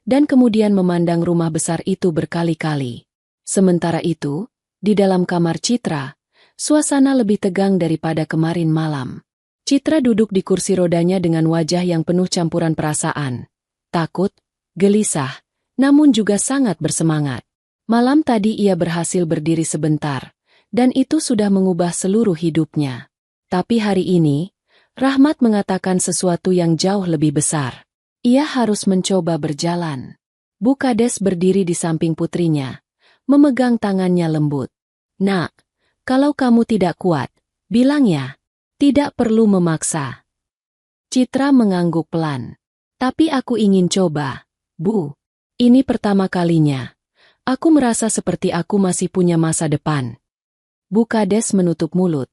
dan kemudian memandang rumah besar itu berkali-kali. Sementara itu, di dalam kamar Citra, suasana lebih tegang daripada kemarin malam. Citra duduk di kursi rodanya dengan wajah yang penuh campuran perasaan. Takut, gelisah, namun juga sangat bersemangat. Malam tadi ia berhasil berdiri sebentar, dan itu sudah mengubah seluruh hidupnya. Tapi hari ini, Rahmat mengatakan sesuatu yang jauh lebih besar. Ia harus mencoba berjalan. Bu Kades berdiri di samping putrinya, memegang tangannya lembut. "Nak, kalau kamu tidak kuat, bilang ya. Tidak perlu memaksa." Citra mengangguk pelan. "Tapi aku ingin coba, Bu. Ini pertama kalinya. Aku merasa seperti aku masih punya masa depan." Bu Kades menutup mulut,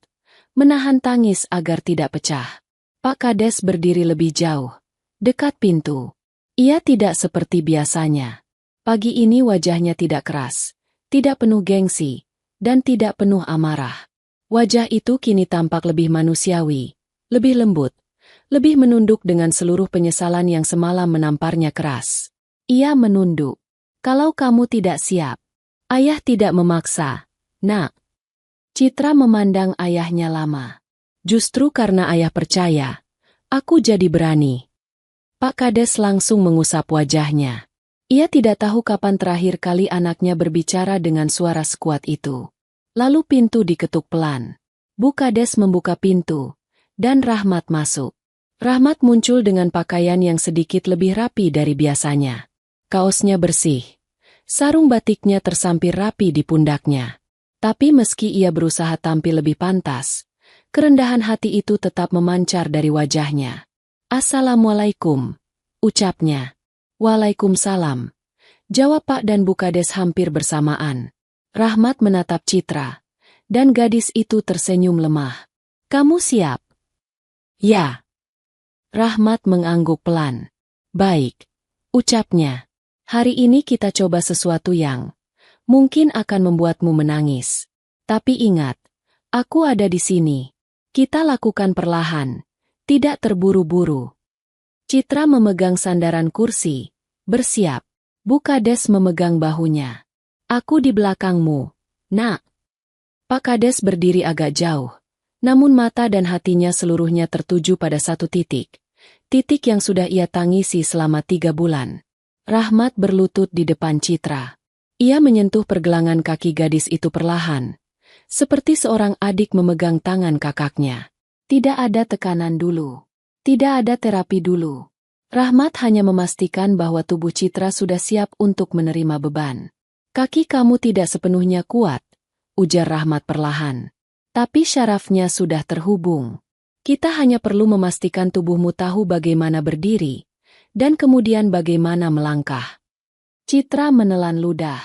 menahan tangis agar tidak pecah. Pak Kades berdiri lebih jauh, dekat pintu. Ia tidak seperti biasanya. Pagi ini wajahnya tidak keras, tidak penuh gengsi, dan tidak penuh amarah. Wajah itu kini tampak lebih manusiawi, lebih lembut, lebih menunduk dengan seluruh penyesalan yang semalam menamparnya keras. Ia menunduk. "Kalau kamu tidak siap, ayah tidak memaksa, Nak." Citra memandang ayahnya lama. "Justru karena ayah percaya, aku jadi berani." Pak Kades langsung mengusap wajahnya. Ia tidak tahu kapan terakhir kali anaknya berbicara dengan suara sekuat itu. Lalu pintu diketuk pelan. Bu Kades membuka pintu, dan Rahmat masuk. Rahmat muncul dengan pakaian yang sedikit lebih rapi dari biasanya. Kaosnya bersih. Sarung batiknya tersampir rapi di pundaknya. Tapi meski ia berusaha tampil lebih pantas, kerendahan hati itu tetap memancar dari wajahnya. "Assalamualaikum," ucapnya. "Waalaikumsalam," jawab Pak dan Bu Kades hampir bersamaan. Rahmat menatap Citra, dan gadis itu tersenyum lemah. "Kamu siap?" "Ya." Rahmat mengangguk pelan. "Baik," ucapnya. "Hari ini kita coba sesuatu yang mungkin akan membuatmu menangis. Tapi ingat, aku ada di sini. Kita lakukan perlahan, tidak terburu-buru." Citra memegang sandaran kursi, bersiap. Bu Kades memegang bahunya. "Aku di belakangmu, Nak." Pak Kades berdiri agak jauh, namun mata dan hatinya seluruhnya tertuju pada satu titik, Titik yang sudah ia tangisi selama 3 bulan. Rahmat berlutut di depan Citra. Ia menyentuh pergelangan kaki gadis itu perlahan, seperti seorang adik memegang tangan kakaknya. Tidak ada tekanan dulu. Tidak ada terapi dulu. Rahmat hanya memastikan bahwa tubuh Citra sudah siap untuk menerima beban. Kaki kamu tidak sepenuhnya kuat, ujar Rahmat perlahan. Tapi syarafnya sudah terhubung. Kita hanya perlu memastikan tubuhmu tahu bagaimana berdiri, dan kemudian bagaimana melangkah. Citra menelan ludah.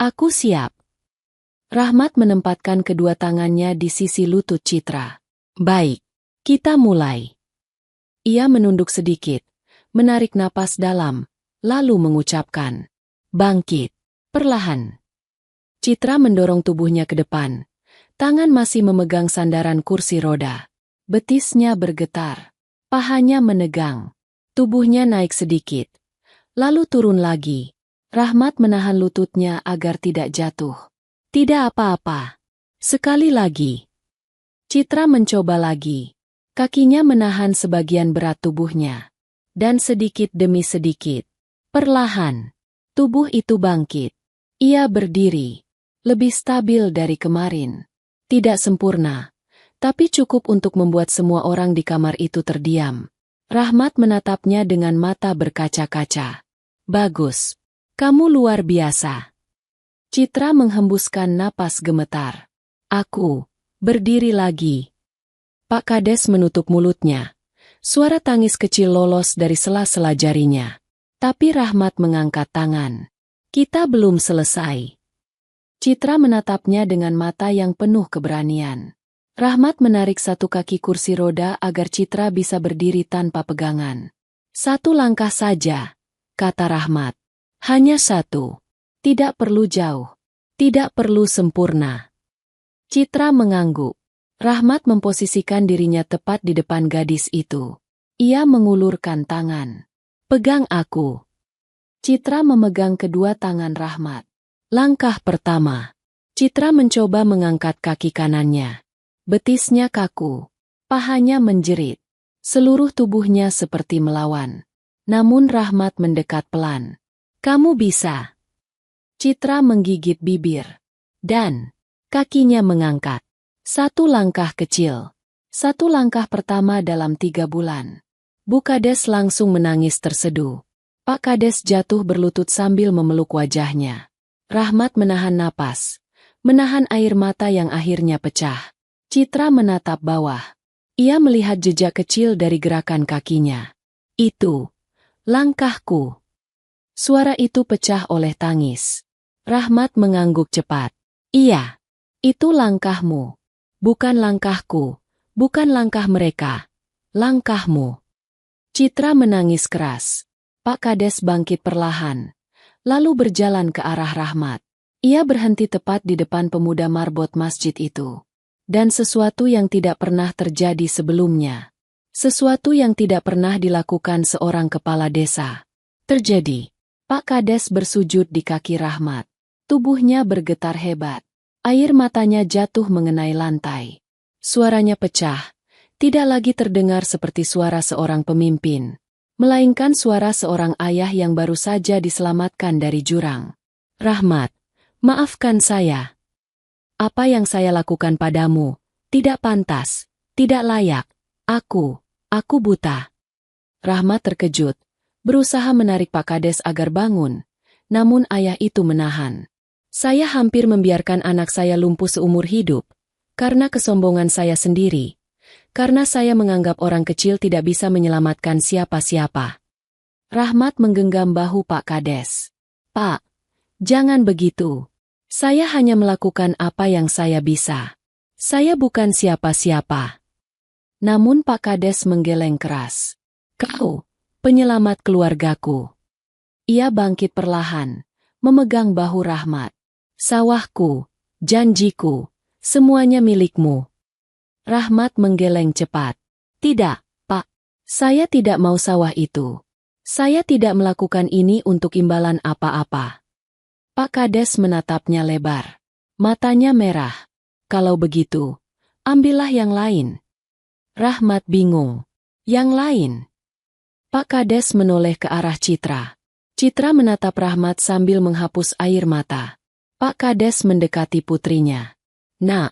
Aku siap. Rahmat menempatkan kedua tangannya di sisi lutut Citra. Baik, kita mulai. Ia menunduk sedikit, menarik napas dalam, lalu mengucapkan, bangkit, perlahan. Citra mendorong tubuhnya ke depan. Tangan masih memegang sandaran kursi roda. Betisnya bergetar. Pahanya menegang. Tubuhnya naik sedikit. Lalu turun lagi. Rahmat menahan lututnya agar tidak jatuh. Tidak apa-apa. Sekali lagi. Citra mencoba lagi. Kakinya menahan sebagian berat tubuhnya. Dan sedikit demi sedikit, perlahan, tubuh itu bangkit. Ia berdiri. Lebih stabil dari kemarin. Tidak sempurna, tapi cukup untuk membuat semua orang di kamar itu terdiam. Rahmat menatapnya dengan mata berkaca-kaca. Bagus. Kamu luar biasa. Citra menghembuskan napas gemetar. Aku, berdiri lagi. Pak Kades menutup mulutnya. Suara tangis kecil lolos dari sela-sela jarinya. Tapi Rahmat mengangkat tangan. Kita belum selesai. Citra menatapnya dengan mata yang penuh keberanian. Rahmat menarik satu kaki kursi roda agar Citra bisa berdiri tanpa pegangan. Satu langkah saja, kata Rahmat. Hanya satu. Tidak perlu jauh. Tidak perlu sempurna. Citra mengangguk. Rahmat memposisikan dirinya tepat di depan gadis itu. Ia mengulurkan tangan. Pegang aku. Citra memegang kedua tangan Rahmat. Langkah pertama. Citra mencoba mengangkat kaki kanannya. Betisnya kaku. Pahanya menjerit. Seluruh tubuhnya seperti melawan. Namun Rahmat mendekat pelan. Kamu bisa. Citra menggigit bibir. Dan kakinya mengangkat. Satu langkah kecil. Satu langkah pertama dalam 3 bulan. Bu Kades langsung menangis terseduh. Pak Kades jatuh berlutut sambil memeluk wajahnya. Rahmat menahan napas. Menahan air mata yang akhirnya pecah. Citra menatap bawah. Ia melihat jejak kecil dari gerakan kakinya. Itu. Langkahku. Suara itu pecah oleh tangis. Rahmat mengangguk cepat. Iya. Itu langkahmu. Bukan langkahku. Bukan langkah mereka. Langkahmu. Citra menangis keras. Pak Kades bangkit perlahan. Lalu berjalan ke arah Rahmat. Ia berhenti tepat di depan pemuda marbot masjid itu. Dan sesuatu yang tidak pernah terjadi sebelumnya. Sesuatu yang tidak pernah dilakukan seorang kepala desa. Terjadi. Pak Kades bersujud di kaki Rahmat. Tubuhnya bergetar hebat. Air matanya jatuh mengenai lantai. Suaranya pecah. Tidak lagi terdengar seperti suara seorang pemimpin. Melainkan suara seorang ayah yang baru saja diselamatkan dari jurang. Rahmat, maafkan saya. Apa yang saya lakukan padamu, tidak pantas, tidak layak. Aku buta. Rahmat terkejut. Berusaha menarik Pak Kades agar bangun, namun ayah itu menahan. Saya hampir membiarkan anak saya lumpuh seumur hidup, karena kesombongan saya sendiri, karena saya menganggap orang kecil tidak bisa menyelamatkan siapa-siapa. Rahmat menggenggam bahu Pak Kades. Pak, jangan begitu. Saya hanya melakukan apa yang saya bisa. Saya bukan siapa-siapa. Namun Pak Kades menggeleng keras. Kau, penyelamat keluargaku. Ia bangkit perlahan, memegang bahu Rahmat. Sawahku, janjiku, semuanya milikmu. Rahmat menggeleng cepat. Tidak, Pak. Saya tidak mau sawah itu. Saya tidak melakukan ini untuk imbalan apa-apa. Pak Kades menatapnya lebar. Matanya merah. Kalau begitu, ambillah yang lain. Rahmat bingung. Yang lain? Pak Kades menoleh ke arah Citra. Citra menatap Rahmat sambil menghapus air mata. Pak Kades mendekati putrinya. Nak,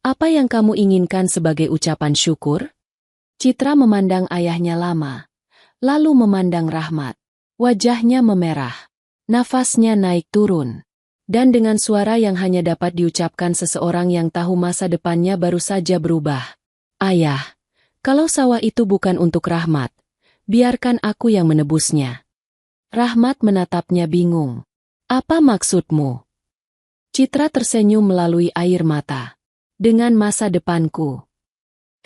apa yang kamu inginkan sebagai ucapan syukur? Citra memandang ayahnya lama, lalu memandang Rahmat. Wajahnya memerah. Nafasnya naik turun. Dan dengan suara yang hanya dapat diucapkan seseorang yang tahu masa depannya baru saja berubah. Ayah, kalau sawah itu bukan untuk Rahmat, biarkan aku yang menebusnya. Rahmat menatapnya bingung. Apa maksudmu? Citra tersenyum melalui air mata. Dengan masa depanku.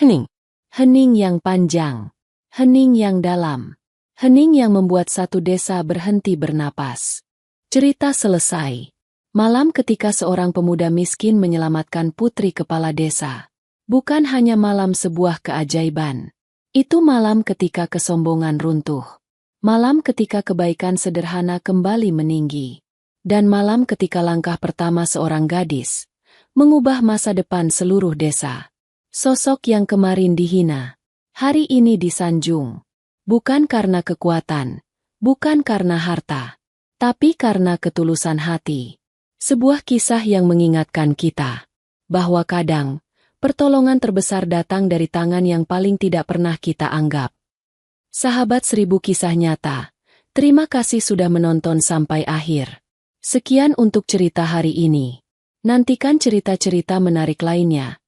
Hening. Hening yang panjang. Hening yang dalam. Hening yang membuat satu desa berhenti bernapas. Cerita selesai. Malam ketika seorang pemuda miskin menyelamatkan putri kepala desa. Bukan hanya malam sebuah keajaiban. Itu malam ketika kesombongan runtuh. Malam ketika kebaikan sederhana kembali meninggi. Dan malam ketika langkah pertama seorang gadis mengubah masa depan seluruh desa. Sosok yang kemarin dihina, hari ini disanjung. Bukan karena kekuatan, bukan karena harta, tapi karena ketulusan hati. Sebuah kisah yang mengingatkan kita bahwa kadang pertolongan terbesar datang dari tangan yang paling tidak pernah kita anggap. Sahabat 1000 Kisah Nyata, terima kasih sudah menonton sampai akhir. Sekian untuk cerita hari ini. Nantikan cerita-cerita menarik lainnya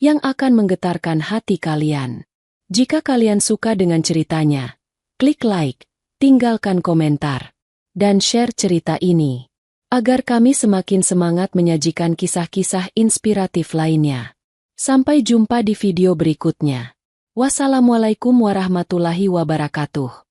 yang akan menggetarkan hati kalian. Jika kalian suka dengan ceritanya, klik like, tinggalkan komentar, dan share cerita ini, agar kami semakin semangat menyajikan kisah-kisah inspiratif lainnya. Sampai jumpa di video berikutnya. Wassalamualaikum warahmatullahi wabarakatuh.